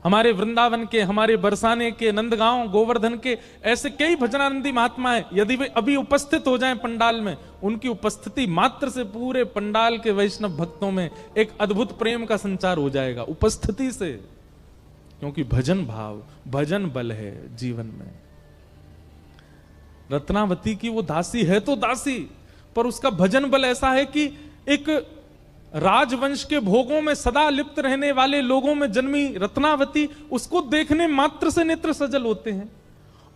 हमारे वृंदावन के, हमारे बरसाने के, नंदगांव, गोवर्धन के ऐसे कई भजनानंदी महात्मा हैं, यदि वे अभी उपस्थित हो जाएं पंडाल में, उनकी उपस्थिति मात्र से पूरे पंडाल के वैष्णव भक्तों में एक अद्भुत प्रेम का संचार हो जाएगा, उपस्थिति से। क्योंकि भजन भाव, भजन बल है जीवन में। रत्नावती की वो दासी है तो दासी, पर उसका भजन बल ऐसा है कि एक राजवंश के भोगों में सदा लिप्त रहने वाले लोगों में जन्मी रत्नावती, उसको देखने मात्र से नेत्र सजल होते हैं।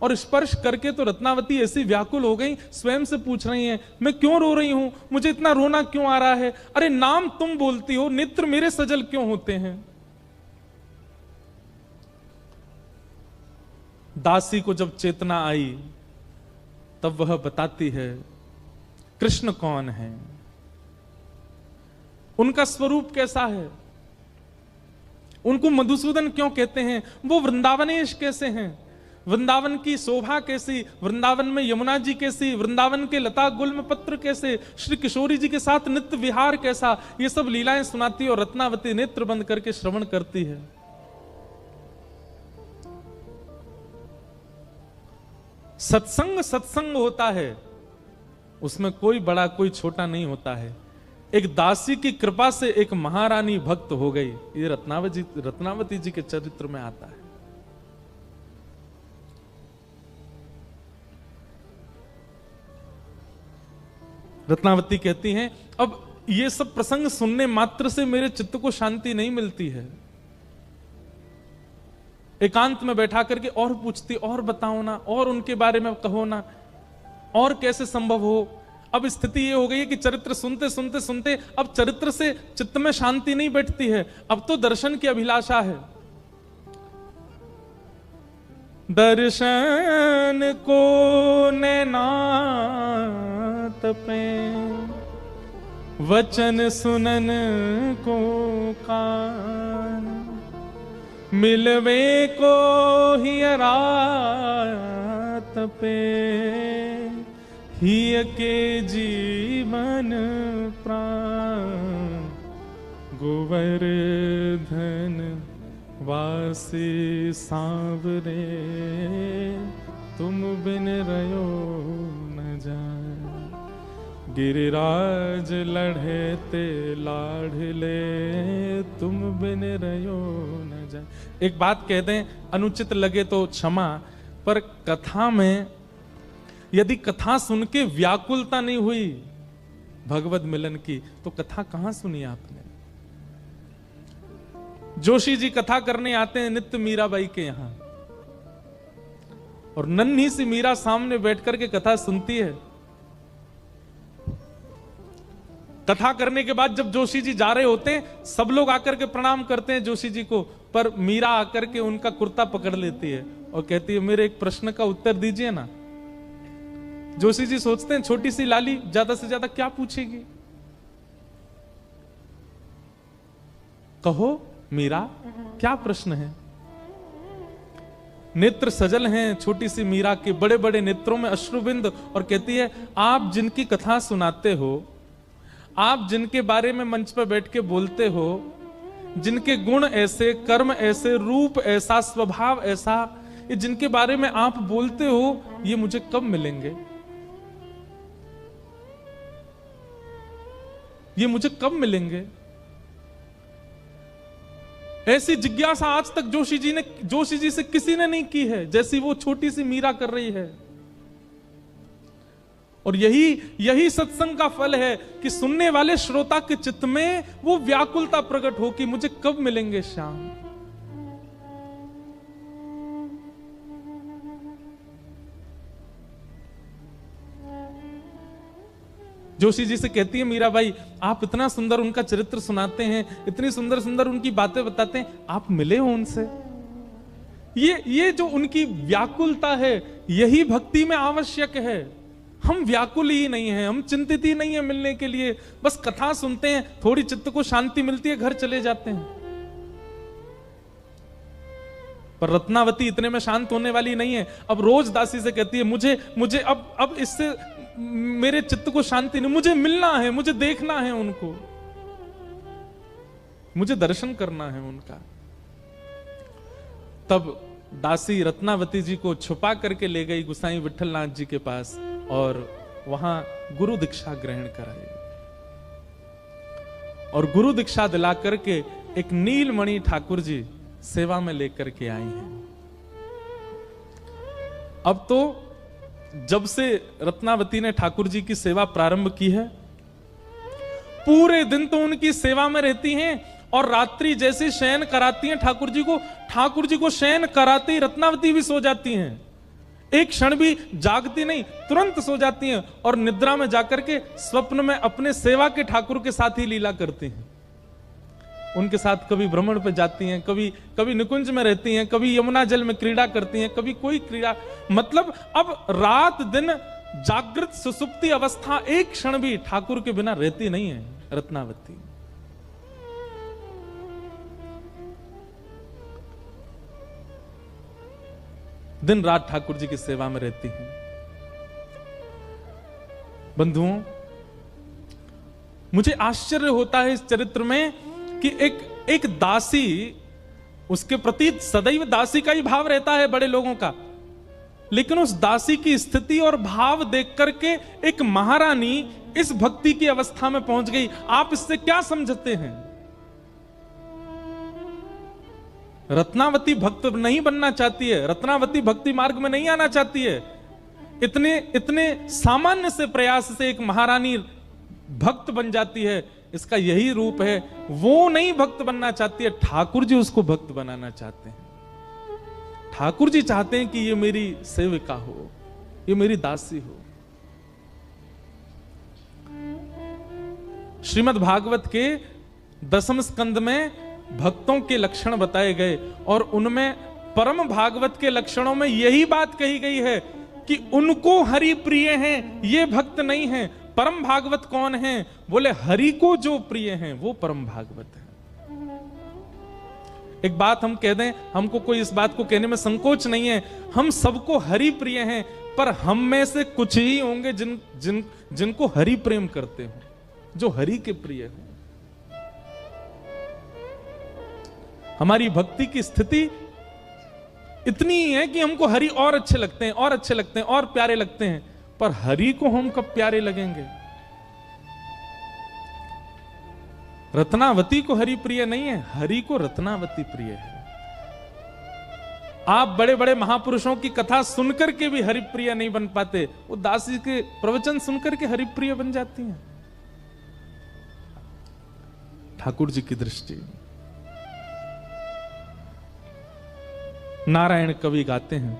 और स्पर्श करके तो रत्नावती ऐसी व्याकुल हो गई, स्वयं से पूछ रही हैं, मैं क्यों रो रही हूं, मुझे इतना रोना क्यों आ रहा है? अरे नाम तुम बोलती हो, नेत्र मेरे सजल क्यों होते हैं? दासी को जब चेतना आई तब वह बताती है कृष्ण कौन है, उनका स्वरूप कैसा है, उनको मधुसूदन क्यों कहते हैं, वो वृंदावनेश कैसे हैं, वृंदावन की शोभा कैसी, वृंदावन में यमुना जी कैसी, वृंदावन के लता गुल्म पत्र कैसे, श्री किशोरी जी के साथ नित्य विहार कैसा, ये सब लीलाएं सुनाती और रत्नावती नेत्र बंद करके श्रवण करती है। सत्संग सत्संग होता है, उसमें कोई बड़ा कोई छोटा नहीं होता है। एक दासी की कृपा से एक महारानी भक्त हो गई, ये रत्नावती जी के चरित्र में आता है। रत्नावती कहती हैं अब ये सब प्रसंग सुनने मात्र से मेरे चित्त को शांति नहीं मिलती है, एकांत में बैठा करके और पूछती, और बताओ ना, और उनके बारे में कहो ना, और कैसे संभव हो। अब स्थिति ये हो गई है कि चरित्र सुनते सुनते सुनते अब चरित्र से चित्त में शांति नहीं बैठती है, अब तो दर्शन की अभिलाषा है। दर्शन को नैना तपे, वचन सुनन को कान, मिलवे को हियरा तपे, हिय के जीवन प्राण, गोवर्धन वासी सांवरे, तुम बिन रयो न जाए, गिरिराज लढ़े ते लाढ़ले, तुम बिन रयो न जाए। एक बात कह दें, अनुचित लगे तो क्षमा, पर कथा में यदि कथा सुन के व्याकुलता नहीं हुई भगवत मिलन की, तो कथा कहां सुनी आपने। जोशी जी कथा करने आते हैं नित्य मीराबाई के यहां, और नन्ही सी मीरा सामने बैठ करके कथा सुनती है। कथा करने के बाद जब जोशी जी जा रहे होते हैं, सब लोग आकर के प्रणाम करते हैं जोशी जी को, पर मीरा आकर के उनका कुर्ता पकड़ लेती है और कहती है मेरे एक प्रश्न का उत्तर दीजिए ना। जोशी जी सोचते हैं छोटी सी लाली ज्यादा से ज्यादा क्या पूछेगी, कहो मीरा क्या प्रश्न है। नेत्र सजल हैं छोटी सी मीरा के, बड़े बड़े नेत्रों में अश्रुबिंद, और कहती है आप जिनकी कथा सुनाते हो, आप जिनके बारे में मंच पर बैठ के बोलते हो, जिनके गुण ऐसे, कर्म ऐसे, रूप ऐसा, स्वभाव ऐसा, ये जिनके बारे में आप बोलते हो, ये मुझे कब मिलेंगे, ये मुझे कब मिलेंगे। ऐसी जिज्ञासा आज तक जोशी जी से किसी ने नहीं की है जैसी वो छोटी सी मीरा कर रही है। और यही सत्संग का फल है कि सुनने वाले श्रोता के चित्त में वो व्याकुलता प्रकट हो कि मुझे कब मिलेंगे श्याम। जोशी जी से कहती है मीराबाई, आप इतना सुंदर उनका चरित्र सुनाते हैं, इतनी सुंदर सुंदर उनकी बातें बताते हैं, आप मिले हो उनसे। ये जो उनकी व्याकुलता है, यही भक्ति में आवश्यक है। हम व्याकुल ही नहीं हैं, हम चिंतित ही नहीं है मिलने के लिए, बस कथा सुनते हैं, थोड़ी चित्त को शांति मिलती है, घर चले जाते हैं। पर रत्नावती इतने में शांत होने वाली नहीं है। अब रोज दासी से कहती है मुझे अब इससे मेरे चित्त को शांति नहीं, मुझे मिलना है, मुझे देखना है उनको, मुझे दर्शन करना है उनका। तब दासी रत्नावती जी को छुपा करके ले गई गुसाई विठलनाथ जी के पास और वहां गुरु दीक्षा ग्रहण कराई, और गुरु दीक्षा दिला करके एक नीलमणि ठाकुर जी सेवा में लेकर के आई हैं। अब तो जब से रत्नावती ने ठाकुर जी की सेवा प्रारंभ की है, पूरे दिन तो उनकी सेवा में रहती हैं, और रात्रि जैसे शयन कराती हैं ठाकुर जी को शयन कराते ही रत्नावती भी सो जाती हैं। एक क्षण भी जागती नहीं, तुरंत सो जाती हैं, और निद्रा में जाकर के स्वप्न में अपने सेवा के ठाकुर के साथ ही लीला करती हैं। उनके साथ कभी भ्रमण पे जाती हैं, कभी कभी निकुंज में रहती हैं, कभी यमुना जल में क्रीड़ा करती हैं, कभी कोई क्रीड़ा। मतलब अब रात दिन जागृत सुसुप्ति अवस्था एक क्षण भी ठाकुर के बिना रहती नहीं है रत्नावती। दिन रात ठाकुर जी की सेवा में रहती हैं। बंधुओं, मुझे आश्चर्य होता है इस चरित्र में कि एक दासी, उसके प्रति सदैव दासी का ही भाव रहता है बड़े लोगों का, लेकिन उस दासी की स्थिति और भाव देख करके एक महारानी इस भक्ति की अवस्था में पहुंच गई। आप इससे क्या समझते हैं? रत्नावती भक्त नहीं बनना चाहती है, रत्नावती भक्ति मार्ग में नहीं आना चाहती है। इतने सामान्य से प्रयास से एक महारानी भक्त बन जाती है, इसका यही रूप है। वो नहीं भक्त बनना चाहती है, ठाकुर जी उसको भक्त बनाना चाहते हैं। ठाकुर जी चाहते हैं कि ये मेरी सेविका हो, ये मेरी दासी हो। श्रीमद् भागवत के 10वें स्कंद में भक्तों के लक्षण बताए गए और उनमें परम भागवत के लक्षणों में यही बात कही गई है कि उनको हरि प्रिय हैं, ये भक्त नहीं हैं। परम भागवत कौन है? बोले हरि को जो प्रिय हैं वो परम भागवत है। एक बात हम कह दें, हमको कोई इस बात को कहने में संकोच नहीं है, हम सबको हरि प्रिय हैं, पर हम में से कुछ ही होंगे जिनको हरि प्रेम करते हो, जो हरि के प्रिय हो। हमारी भक्ति की स्थिति इतनी ही है कि हमको हरि और अच्छे लगते हैं, और अच्छे लगते हैं, और प्यारे लगते हैं, पर हरि को हम कब प्यारे लगेंगे? रत्नावती को हरि प्रिय नहीं है, हरि को रत्नावती प्रिय है। आप बड़े बड़े महापुरुषों की कथा सुनकर के भी हरि प्रिय नहीं बन पाते, वो दासी के प्रवचन सुनकर के हरि प्रिय बन जाती हैं। ठाकुर जी की दृष्टि। नारायण कवि गाते हैं,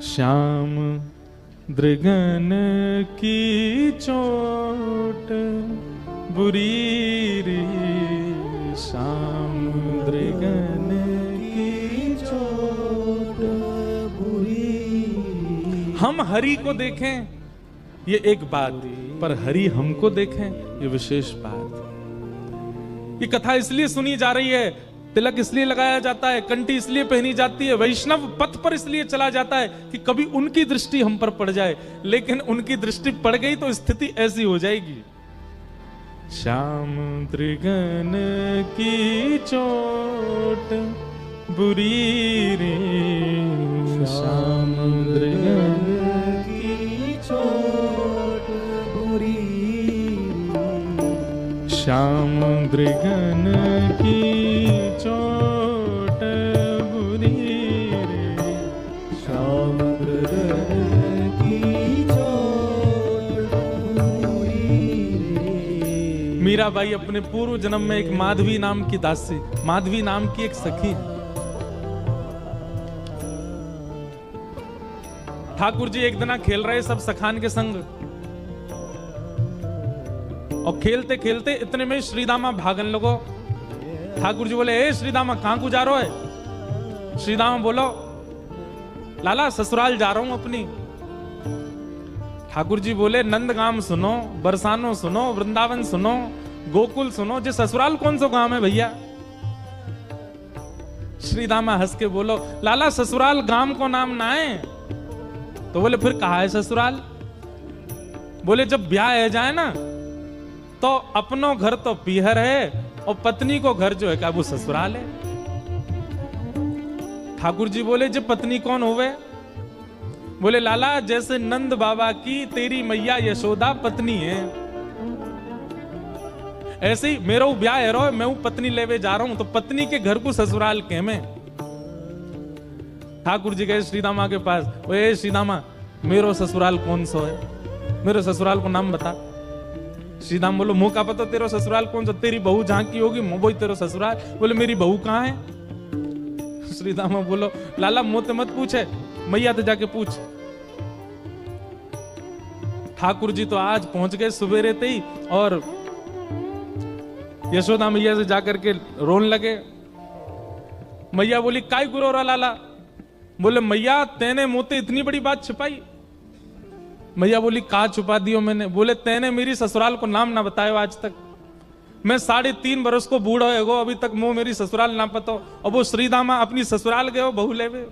श्याम दृगन की चोट बुरी रे, श्याम दृगन की चोट बुरी। हम हरि को देखें ये एक बात, पर हरि हमको देखें ये विशेष बात। ये कथा इसलिए सुनी जा रही है, तिलक इसलिए लगाया जाता है, कंठी इसलिए पहनी जाती है, वैष्णव पथ पर इसलिए चला जाता है कि कभी उनकी दृष्टि हम पर पड़ जाए। लेकिन उनकी दृष्टि पड़ गई तो स्थिति ऐसी हो जाएगी। श्याम दृगन की चोट बुरी रे, श्याम दृगन की चोट बुरी, श्याम दृगन की चोट बुरी रे, श्याम दृगन की चोट बुरी रे। मीराबाई अपने पूर्व जन्म में एक माधवी नाम की दासी, माधवी नाम की एक सखी है। ठाकुर जी एक दिन खेल रहे सब सखान के संग, और खेलते खेलते इतने में श्रीदामा भागन लगो। ठाकुर जी बोले, ए श्रीदामा कहां को जा रहे है? श्रीदामा बोलो, लाला ससुराल जा रहा हूं अपनी। ठाकुर जी बोले, नंदगाम सुनो, बरसानो सुनो, वृंदावन सुनो, गोकुल सुनो, जे ससुराल कौन सा गांव है भैया? श्रीदामा हंस के बोलो, लाला ससुराल गांव को नाम ना है। तो बोले, फिर कहा है ससुराल? बोले, जब ब्याह है जाए ना तो अपनो घर तो पीहर है और पत्नी को घर जो है क्या वो ससुराल है। ठाकुर जी बोले, जब पत्नी कौन होवे? बोले, लाला जैसे नंद बाबा की तेरी मैया यशोदा पत्नी है, ऐसे ही मेरा ब्याह है रो, मैं पत्नी लेवे जा रहा हूं, तो पत्नी के घर को ससुराल के में। ठाकुर जी गए श्रीदामा के पास, ओए श्रीदामा मेरो ससुराल कौन सा है? मेरे ससुराल को नाम बता। श्रीदाम बोलो, मुंह का पता तेरा ससुराल कौन सा? तेरी बहू जहां की होगी वो तेरा ससुराल। बोले, मेरी बहू कहां है? श्रीदामा बोलो, लाला मुंह मत पूछे, मैया तो जाके पूछ। ठाकुर जी तो आज पहुंच गए सवेरे ते ही, और यशोदा मैया से जाकर के रोने लगे। मैया बोली काय गुरो रा लाला? बोले मैया तेने मुझसे इतनी बड़ी बात छिपाई। मैया बोली का छुपा दियो मैंने? बोले तेने मेरी ससुराल को नाम ना बतायो आज तक। मैं 3.5 बरस को बूढ़ो है गो, अभी तक मुंह मेरी ससुराल ना पतो। अब वो श्रीदामा अपनी ससुराल गए बहू लेवे।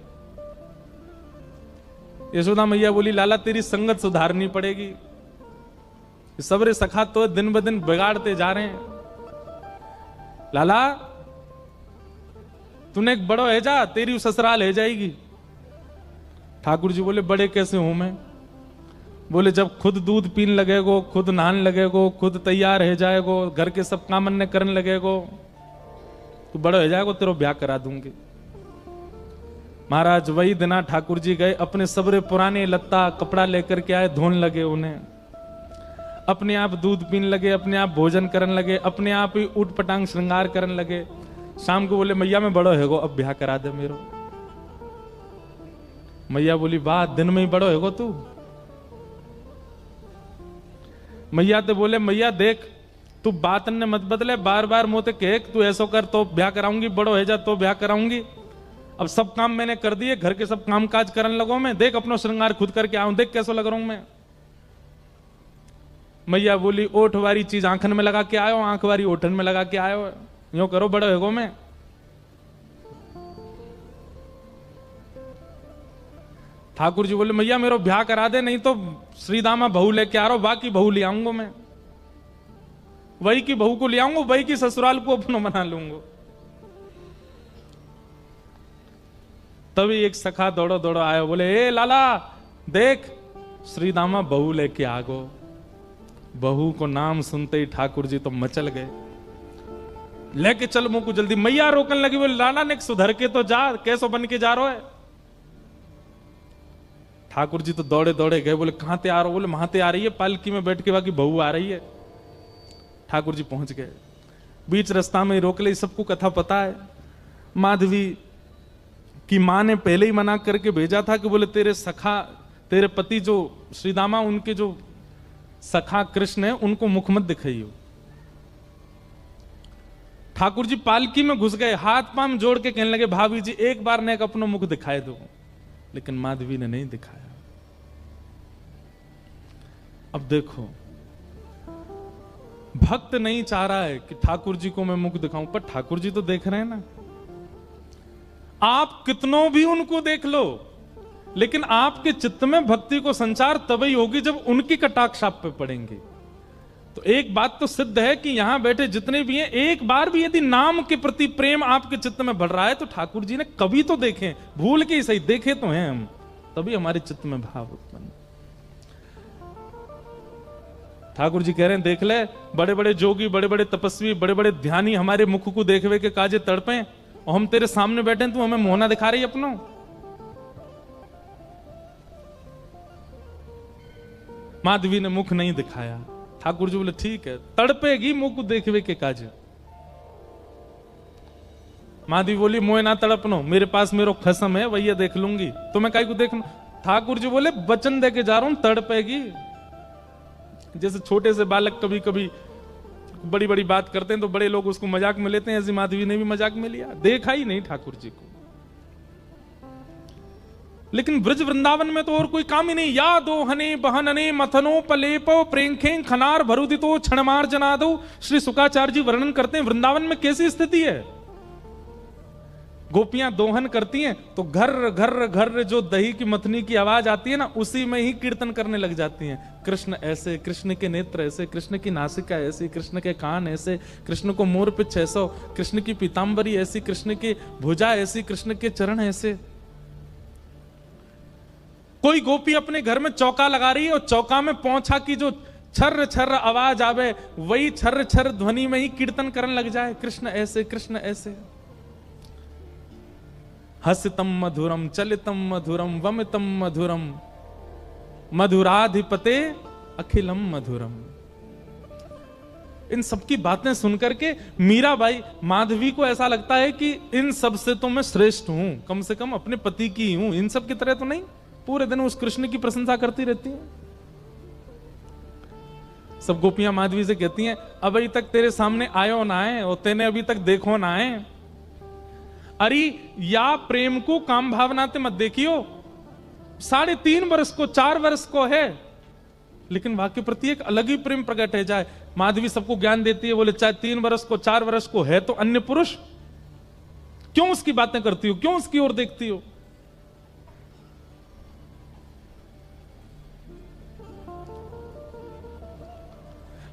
यशोदा मैया बोली लाला तेरी संगत सुधारनी पड़ेगी। सबरे सखा तो दिन ब दिन बिगाड़ते जा रहे हैं। लाला तूने एक बड़ो है जा, तेरी ससुराल है जाएगी। ठाकुर जी बोले बड़े कैसे हूं मैं? बोले जब खुद दूध पीन लगेगो, खुद नहान लगेगो, खुद तैयार है जाएगो, घर के सब काम अन्य करने लगेगो, तू बड़ो है जाएगो, तेरो ब्याह करा दूंगी। महाराज वही दिना ठाकुर जी गए, अपने सबरे पुराने लत्ता कपड़ा लेकर के आए, धोने लगे उन्हें। अपने आप दूध पीने लगे, अपने आप भोजन करने लगे, अपने आप ही उठ पटांग श्रृंगार करने लगे। शाम को बोले मैया मैं बड़ो हैगो, अब ब्याह करा दे मेरो। मैया बोली वाह दिन में ही बड़ो हैगो तू। मैया तो बोले मैया देख तू बात ने मत बदले, बार बार मोते कह तू ऐसो कर तो ब्याह कराऊंगी, बड़ो है जा तो ब्याह कराऊंगी। अब सब काम मैंने कर दिए, घर के सब काम काज करने लगो मैं, देख अपना श्रृंगार खुद करके आऊं, देख कैसो लग रहा हूं मैं। मैया बोली ओठ वारी चीज आंखन में लगा के आयो, आंख वारी ओठन में लगा के आयो, यूं करो बड़ो हैगो मैं। ठाकुर जी बोले मैया मेरो ब्याह करा दे, नहीं तो श्रीदामा बहू लेके आ रहा हूं, बाकी बहू ले आऊंगा मैं, वही की बहू को ले आऊंगा, वही की ससुराल को अपना बना लूंगा। तभी एक सखा दौड़ो दौड़ो आया, बोले ए लाला देख श्रीदामा बहू लेके आ गो। बहू को नाम सुनते ही ठाकुर जी तो मचल गए, लेके चल मुंह को जल्दी। मैया रोकने लगी, बोले लाला ने सुधर के तो जा, कैसो बन के जा रहा है? ठाकुर जी तो दौड़े दौड़े गए, बोले कहां ते आ रहे हो? बोले वहां ते आ रही है, पालकी में बैठ के बाकी बहू आ रही है। ठाकुर जी पहुंच गए, बीच रास्ता में रोक ले, सबको कथा पता है। माधवी की मां ने पहले ही मना करके भेजा था कि बोले तेरे सखा, तेरे पति जो श्रीदामा, उनके जो सखा कृष्ण है उनको मुख मत दिखाइयो। ठाकुर जी पालकी में घुस गए, हाथ पांव जोड़ के कहने लगे भाभी जी एक बार ने अपना मुख दिखाए दो, लेकिन माधवी ने नहीं दिखाया। अब देखो भक्त नहीं चाह रहा है कि ठाकुर जी को मैं मुख दिखाऊं, पर ठाकुर जी तो देख रहे हैं ना। आप कितनों भी उनको देख लो, लेकिन आपके चित्त में भक्ति को संचार तभी होगी जब उनकी कटाक्ष आप पे पड़ेंगे। तो एक बात तो सिद्ध है कि यहां बैठे जितने भी हैं, एक बार भी यदि नाम के प्रति प्रेम आपके चित्त में बढ़ रहा है तो ठाकुर जी ने कभी तो देखे, भूल के ही सही देखे तो हैं हम, तभी हमारे चित्त में भाव उत्पन्न। ठाकुर जी कह रहे हैं देख ले, बड़े बड़े जोगी, बड़े बड़े तपस्वी, बड़े बड़े ध्यानी हमारे मुख को देखवे के काजे तड़पे, और हम तेरे सामने बैठे तू हमें मोहना दिखा रही अपनो। माधवी ने मुख नहीं दिखाया। ठाकुर जी बोले ठीक है, तड़पेगी मुख को देखवे के काज। माधवी बोली मोए ना तड़पनो, मेरे पास मेरो खसम है, वही देख लूंगी, तो मैं काई को देख। ठाकुर जी बोले वचन दे के जा रहा हूं, तड़पेगी। जैसे छोटे से बालक कभी कभी बड़ी बड़ी बात करते हैं तो बड़े लोग उसको मजाक में लेते हैं, ऐसी माधवी ने भी मजाक में लिया, देखा ही नहीं ठाकुर जी को। लेकिन ब्रज वृंदावन में तो और कोई काम ही नहीं। या दो हने बहनने मथनो पलेपो प्रेंखे खनार भरुदितो क्षणमार जनादो। श्री शुकाचार्य जी वर्णन करते हैं वृंदावन में कैसी स्थिति है। गोपियां दोहन करती हैं तो घर घर घर जो दही की मथनी की आवाज आती है ना, उसी में ही कीर्तन करने लग जाती हैं। कृष्ण ऐसे, कृष्ण के नेत्र ऐसे, कृष्ण की नासिका ऐसी, कृष्ण के कान ऐसे, कृष्ण को मोर पिछ ऐसा, कृष्ण की पीतांबरी ऐसी, कृष्ण की भुजा ऐसी, कृष्ण के चरण ऐसे। कोई गोपी अपने घर में चौका लगा रही है और चौका में पौंछा की जो छर्र छर्र आवाज आवे, वही छर्र छर्र ध्वनि में ही कीर्तन करने लग जाए, कृष्ण ऐसे, कृष्ण ऐसे। हसितम मधुरम चलितम मधुरम वमितम मधुरम मधुराधिपते अखिलम मधुरम। इन सबकी बातें सुनकर के मीराबाई, माधवी को ऐसा लगता है कि इन सब से तो मैं श्रेष्ठ हूं, कम से कम अपने पति की हूं, इन सब की तरह तो नहीं। पूरे दिन उस कृष्ण की प्रशंसा करती रहती है। सब गोपियां माधवी से कहती हैं अभी तक तेरे सामने आयो ना है और तेने अभी तक देखो ना है। अरे या प्रेम को काम भावना ते मत देखियो, 3.5 वर्ष को 4 वर्ष को है, लेकिन वाक्य प्रति एक अलग ही प्रेम प्रकट है जाए। माधवी सबको ज्ञान देती है, बोले चाहे 3 वर्ष को 4 वर्ष को है तो अन्य पुरुष, क्यों उसकी बातें करती हो, क्यों उसकी ओर देखती हो।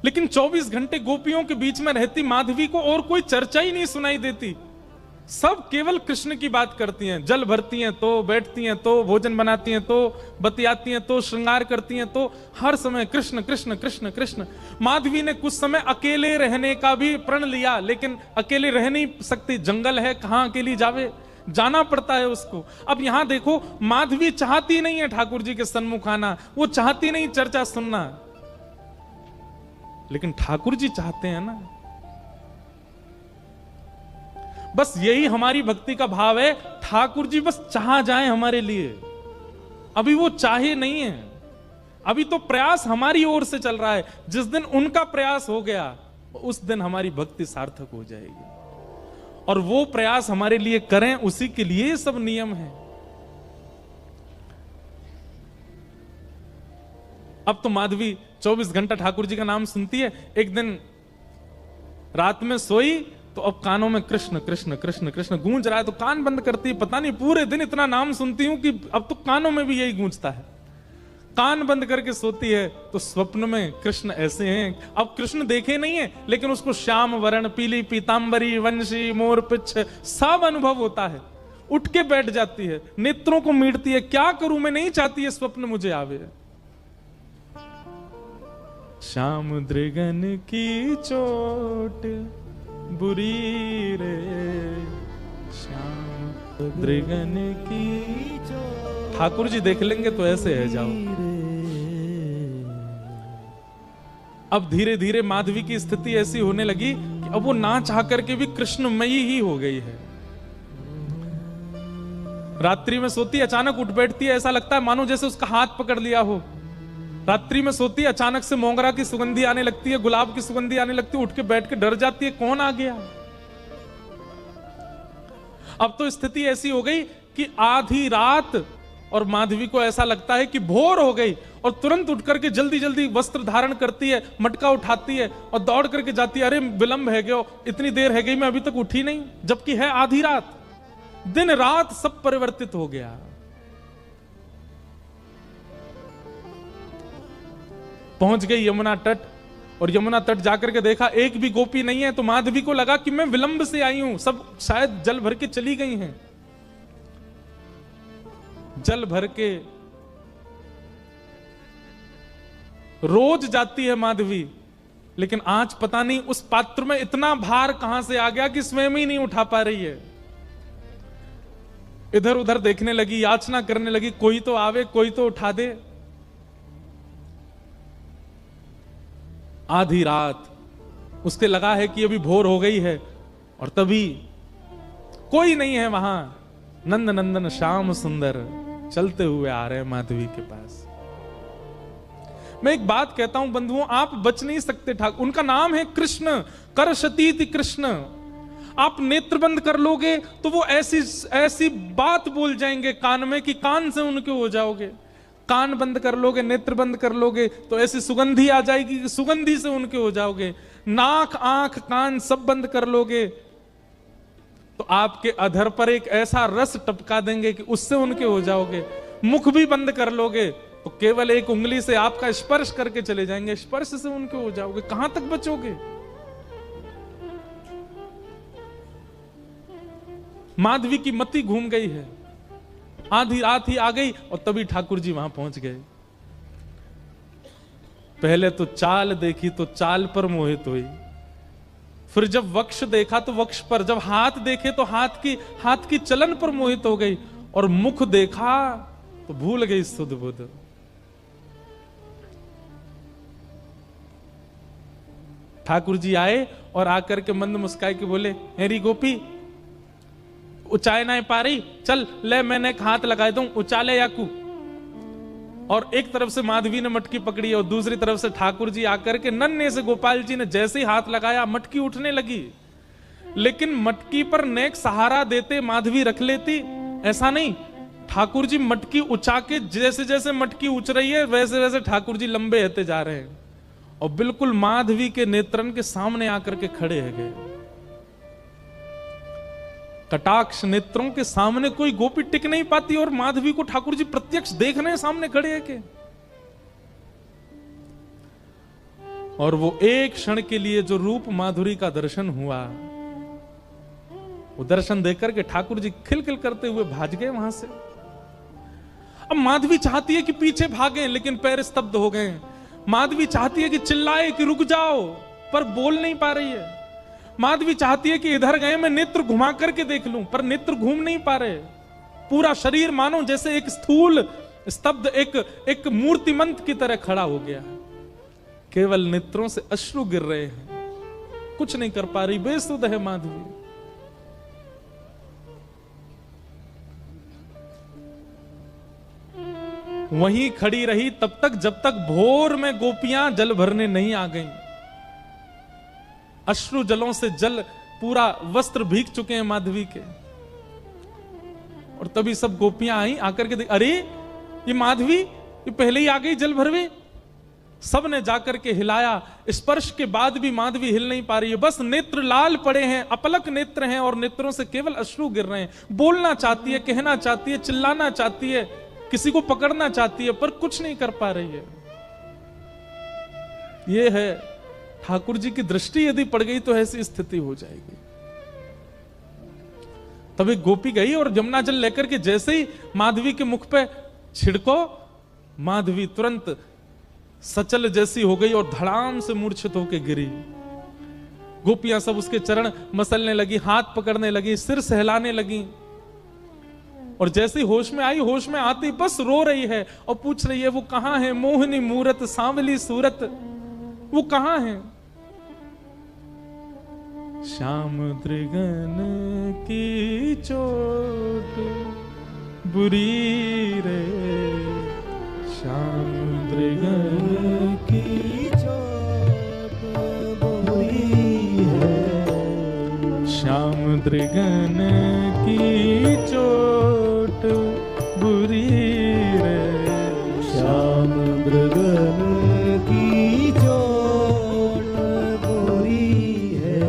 लेकिन 24 घंटे गोपियों के बीच में रहती माधवी को और कोई चर्चा ही नहीं सुनाई देती। सब केवल कृष्ण की बात करती हैं, जल भरती हैं तो बैठती हैं तो भोजन बनाती हैं तो बतियाती हैं तो श्रृंगार करती हैं तो हर समय कृष्ण कृष्ण कृष्ण कृष्ण। माधवी ने कुछ समय अकेले रहने का भी प्रण लिया, लेकिन अकेले रह नहीं सकती, जंगल है, कहां अकेली जावे, जाना पड़ता है उसको। अब यहां देखो माधवी चाहती नहीं है ठाकुर जी के सन्मुख आना, वो चाहती नहीं चर्चा सुनना, लेकिन ठाकुर जी चाहते हैं ना। बस यही हमारी भक्ति का भाव है, ठाकुर जी बस चाह जाए हमारे लिए। अभी वो चाहे नहीं है, अभी तो प्रयास हमारी ओर से चल रहा है। जिस दिन उनका प्रयास हो गया उस दिन हमारी भक्ति सार्थक हो जाएगी। और वो प्रयास हमारे लिए करें, उसी के लिए सब नियम है। अब तो माधवी 24 घंटा ठाकुर जी का नाम सुनती है। एक दिन रात में सोई तो अब कानों में कृष्ण कृष्ण कृष्ण कृष्ण गूंज रहा है, तो कान बंद करती है। पता नहीं पूरे दिन इतना नाम सुनती हूं कि अब तो कानों में भी यही गूंजता है। कान बंद करके सोती है तो स्वप्न में कृष्ण ऐसे हैं। अब कृष्ण देखे नहीं है, लेकिन उसको श्याम वर्ण, पीली पीतांबरी, वंशी, मोर पिच्छ सब अनुभव होता है। उठ के बैठ जाती है, नेत्रों को मीटती है, क्या करूं मैं, नहीं चाहती है स्वप्न मुझे आवे। श्याम दृगन की चोट बुरी रे, श्याम दृगन की चोट। ठाकुर जी देख लेंगे तो ऐसे है जाओ। अब धीरे धीरे माधवी की स्थिति ऐसी होने लगी कि अब वो ना चाह करके भी कृष्णमयी ही हो गई है। रात्रि में सोती, अचानक उठ बैठती है, ऐसा लगता है मानो जैसे उसका हाथ पकड़ लिया हो। रात्रि में सोती, अचानक से मोगरा की सुगंधी आने लगती है, गुलाब की सुगंधी आने लगती है, उठ के बैठ के डर जाती है, कौन आ गया। अब तो स्थिति ऐसी हो गई कि आधी रात और माधवी को ऐसा लगता है कि भोर हो गई, और तुरंत उठ करके जल्दी जल्दी वस्त्र धारण करती है, मटका उठाती है और दौड़ करके जाती है। अरे विलंब है गया, इतनी देर है गई, मैं अभी तक उठी नहीं, जबकि है आधी रात। दिन रात सब परिवर्तित हो गया। पहुंच गई यमुना तट, और यमुना तट जाकर के देखा एक भी गोपी नहीं है। तो माधवी को लगा कि मैं विलंब से आई हूं, सब शायद जल भर के चली गई हैं। जल भर के रोज जाती है माधवी, लेकिन आज पता नहीं उस पात्र में इतना भार कहां से आ गया कि स्वयं ही नहीं उठा पा रही है। इधर उधर देखने लगी, याचना करने लगी, कोई तो आवे, कोई तो उठा दे। आधी रात उसके लगा है कि अभी भोर हो गई है, और तभी कोई नहीं है वहां। नंद नंदन श्याम सुंदर चलते हुए आ रहे हैं माधवी के पास। मैं एक बात कहता हूं बंधुओं, आप बच नहीं सकते ठाकुर, उनका नाम है कृष्ण, करशतीति कृष्ण। आप नेत्र बंद कर लोगे तो वो ऐसी ऐसी बात बोल जाएंगे कान में कि कान से उनके हो जाओगे। कान बंद कर लोगे, नेत्र बंद कर लोगे तो ऐसी सुगंधी आ जाएगी कि सुगंधी से उनके हो जाओगे। नाक, आंख, कान सब बंद कर लोगे तो आपके अधर पर एक ऐसा रस टपका देंगे कि उससे उनके हो जाओगे। मुख भी बंद कर लोगे तो केवल एक उंगली से आपका स्पर्श करके चले जाएंगे, स्पर्श से उनके हो जाओगे। कहां तक बचोगे। माधवी की मति घूम गई है। आधी रात ही आ गई और तभी ठाकुर जी वहां पहुंच गए। पहले तो चाल देखी तो चाल पर मोहित हुई, फिर जब वक्ष देखा तो वक्ष पर, जब हाथ देखे तो हाथ की चलन पर मोहित हो गई, और मुख देखा तो भूल गई सुध बुध। ठाकुर जी आए और आकर के मंद मुस्काए के बोले, हेरी गोपी उचाए ना पा रही, चल ले मैंने एक हाथ लगाए दूं, उचाले याकू। और एक तरफ से माधवी ने मटकी पकड़ी और दूसरी तरफ से ठाकुर जी आकर के नन्हे से गोपाल जी ने जैसे ही हाथ लगाया मटकी उठने लगी, लेकिन मटकी पर नेक सहारा देते माधवी रख लेती, ऐसा नहीं। ठाकुर जी मटकी उछा के जैसे जैसे मटकी उछ रही है वैसे वैसे ठाकुर जी लंबे होते जा रहे हैं और बिल्कुल माधवी के नेत्रन के सामने आकर के खड़े है गए। कटाक्ष नेत्रों के सामने कोई गोपी टिक नहीं पाती और माधवी को ठाकुर जी प्रत्यक्ष देख रहे हैं सामने खड़े हैं के। और वो एक क्षण के लिए जो रूप माधुरी का दर्शन हुआ, वो दर्शन देकर के ठाकुर जी खिलखिल करते हुए भाग गए वहां से। अब माधवी चाहती है कि पीछे भागें, लेकिन पैर स्तब्ध हो गए। माधवी चाहती है कि चिल्लाए कि रुक जाओ, पर बोल नहीं पा रही है। माधवी चाहती है कि इधर गए मैं नेत्र घुमा करके देख लूं, पर नेत्र घूम नहीं पा रहे। पूरा शरीर मानो जैसे एक स्थूल स्तब्ध एक मूर्तिमंत की तरह खड़ा हो गया। केवल नेत्रों से अश्रु गिर रहे हैं, कुछ नहीं कर पा रही, बेसुध है माधवी। वहीं खड़ी रही तब तक जब तक भोर में गोपियां जल भरने नहीं आ गईं। अश्रु जलों से जल पूरा वस्त्र भीग चुके हैं माधवी के। और तभी सब गोपियां आई, आकर के अरे ये माधवी ये पहले ही आ गई जल भरवे। सब ने जाकर के हिलाया, स्पर्श के बाद भी माधवी हिल नहीं पा रही है। बस नेत्र लाल पड़े हैं, अपलक नेत्र हैं और नेत्रों से केवल अश्रु गिर रहे हैं। बोलना चाहती है, कहना चाहती है, चिल्लाना चाहती है, किसी को पकड़ना चाहती है, पर कुछ नहीं कर पा रही है। यह है ठाकुर जी की दृष्टि यदि पड़ गई तो ऐसी स्थिति हो जाएगी। तब एक गोपी गई और यमुना जल लेकर के जैसे ही माधवी के मुख पे छिड़को, माधवी तुरंत सचल जैसी हो गई और धड़ाम से मूर्छित होकर गिरी। गोपियां सब उसके चरण मसलने लगी, हाथ पकड़ने लगी, सिर सहलाने लगी। और जैसे ही होश में आई, होश में आती बस रो रही है और पूछ रही है वो कहां है, मोहनी मूरत सांवली सूरत, वो कहां है। श्याम दृगन की चोट बुरी रे, श्याम दृगन की चोट बुरी है, श्याम दृगन की चोट बुरी रे, श्याम दृगन की चोट बुरी है।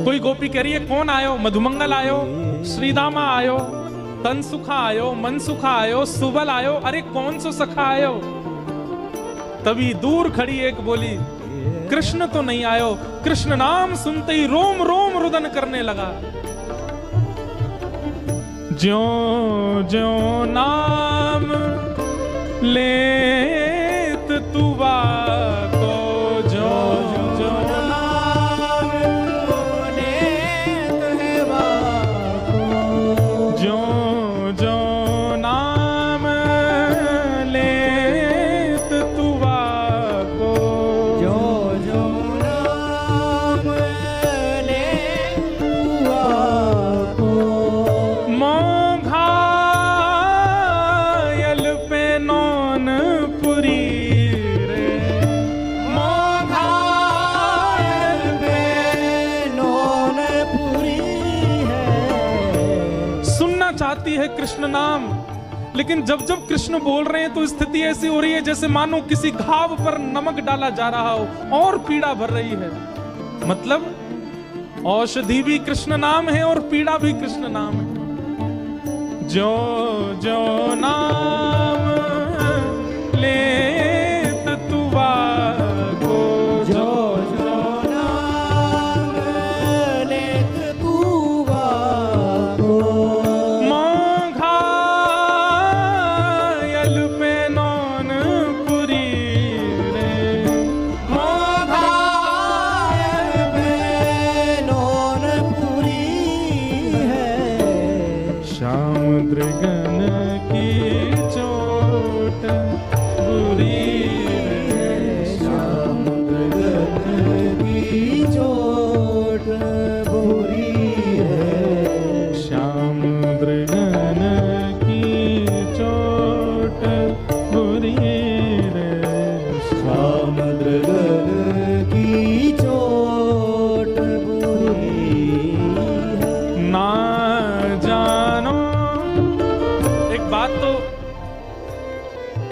कोई गोपी कह रही है कौन आयो, मधुमंगल आयो, श्रीदामा आयो, तनसुखा आयो, मनसुखा आयो, सुबल आयो, अरे कौन सो सखा आयो। तभी दूर खड़ी एक बोली कृष्ण तो नहीं आयो। कृष्ण नाम सुनते ही रोम रोम रुदन करने लगा। ज्यों ज्यों नाम लेत तुवा को, ज्यों ज्यों नाम लेत है बाको, ज्यों ज्यों नाम लेत तुवा को, ज्यों ज्यों नाम लेत तुवा को, मोघायल पे नौन पुरी रे, मोघायल पे नौन पुरी है। सुनना चाहती है कृष्ण नाम, लेकिन जब जब कृष्ण बोल रहे हैं तो स्थिति ऐसी हो रही है जैसे मानो किसी घाव पर नमक डाला जा रहा हो और पीड़ा भर रही है। मतलब औषधि भी कृष्ण नाम है और पीड़ा भी कृष्ण नाम है। जो जो नाम लेत तुवा को, जो जो नाम लेत तुवा को, मोघायल पे नौन पुरी रे, मोघायल पे नौन पुरी है। श्याम दृगन की चोट बुरी रे, श्याम दृगन की चोट बुरी है। श्याम दृगन की चोट बुरी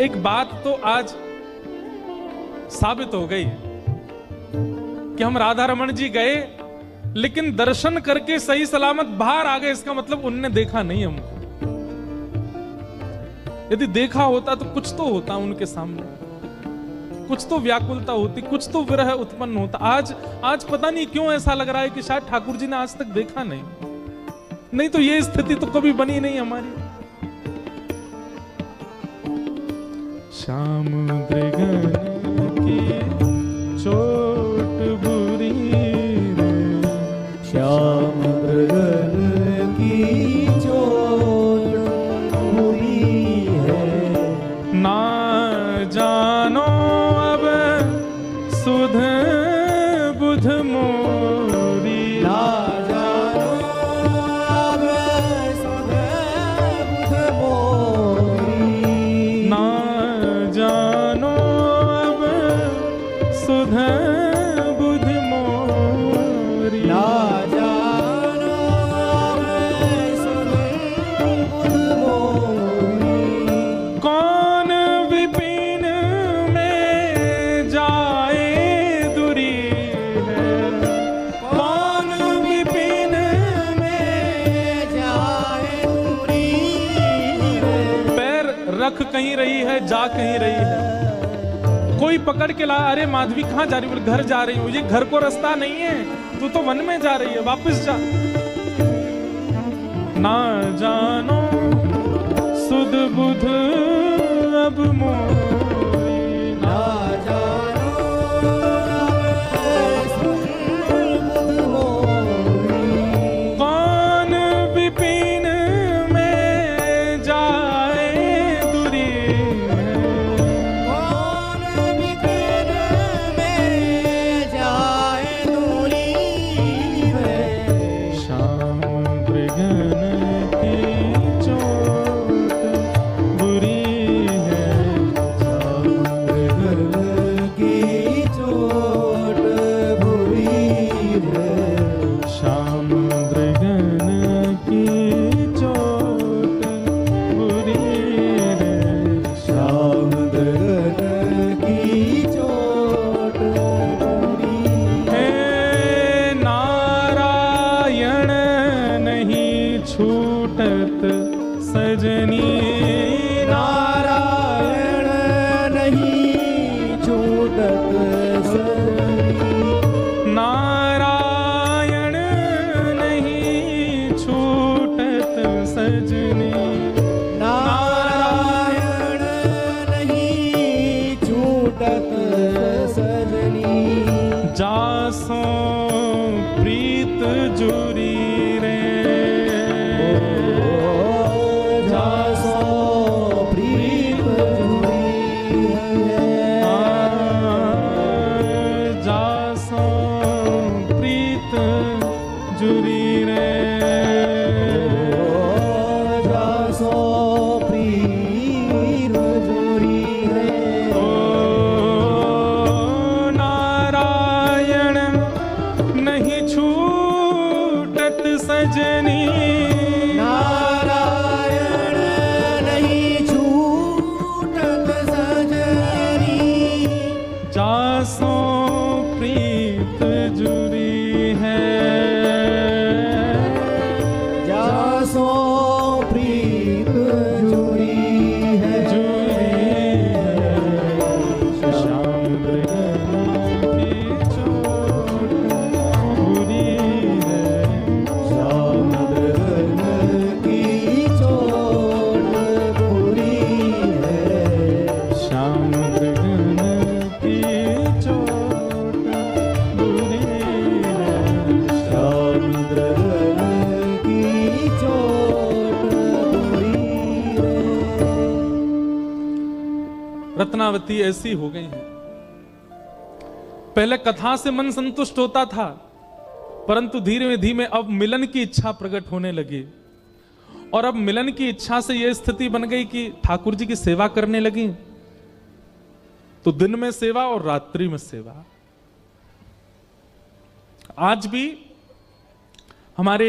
एक बात तो आज साबित हो गई कि हम राधा रमन जी गए, लेकिन दर्शन करके सही सलामत बाहर आ गए। इसका मतलब उनने देखा नहीं हमको। यदि देखा होता तो कुछ तो होता उनके सामने, कुछ तो व्याकुलता होती, कुछ तो विरह उत्पन्न होता। आज पता नहीं क्यों ऐसा लग रहा है कि शायद ठाकुर जी ने आज तक देखा नहीं तो ये स्थिति तो कभी बनी नहीं हमारी। श्याम मृगन की चोट बुरी रे, श्याम मृगन की चोट बुरी है। ना जानो अब सुध बुध मोरी, ना जानो अब सुध बुध मोरी, ना जानो अब सुध बुध मोरी, ना जानो अब सुध बुध मोरी। कौन विपिन में जाए दूरी है, कौन विपिन में जाए दूरी है। पैर रख कहीं रही है, जा कहीं रही है। कोई पकड़ के ला, अरे माधवी कहाँ जा रही है? बोले घर जा रही हूँ। ये घर को रास्ता नहीं है, तू तो वन में जा रही है, वापस जा। ना जानो सुध बुध अब मोरी, ना जानो अब सुध बुध मोरी। कौन विपिन में जाए दूरी है, कौन विपिन में जाए दूरी है। श्याम मृगन की चोट बुरी है, मृगन की चोट बुरी है। श्याम मृगन की चोट बुरी है। श्याम मृगन की चोट बुरी है। हे नारायण नहीं छूटत सजनी, नारायण नहीं छूटत सजनी, नारायण नहीं छूटत सजनी, नारायण नहीं छूटत सजनी। जासों प्रीत जुरी रे, जासो प्रीत जुरी है। जासों प्रीत जुरी रे, जासो प्रीत जुरी है। ओ नारायण नहीं छूटत सजनी, नारायण नहीं छूटत सजनी। जासों प्रीत जुरी है, जासो प्रीत जुरी है। श्याम मृगन की चोट बुरी है, श्याम मृगन की चोट बुरी है। श्याम मृगन की चोट बुरी है। श्याम मृगन की चोट बुरी है। रत्नावती ऐसी हो गई है। पहले कथा से मन संतुष्ट होता था, परंतु धीरे धीरे अब मिलन की इच्छा प्रकट होने लगी। और अब मिलन की इच्छा से यह स्थिति बन गई कि ठाकुर जी की सेवा करने लगी, तो दिन में सेवा और रात्रि में सेवा। आज भी हमारे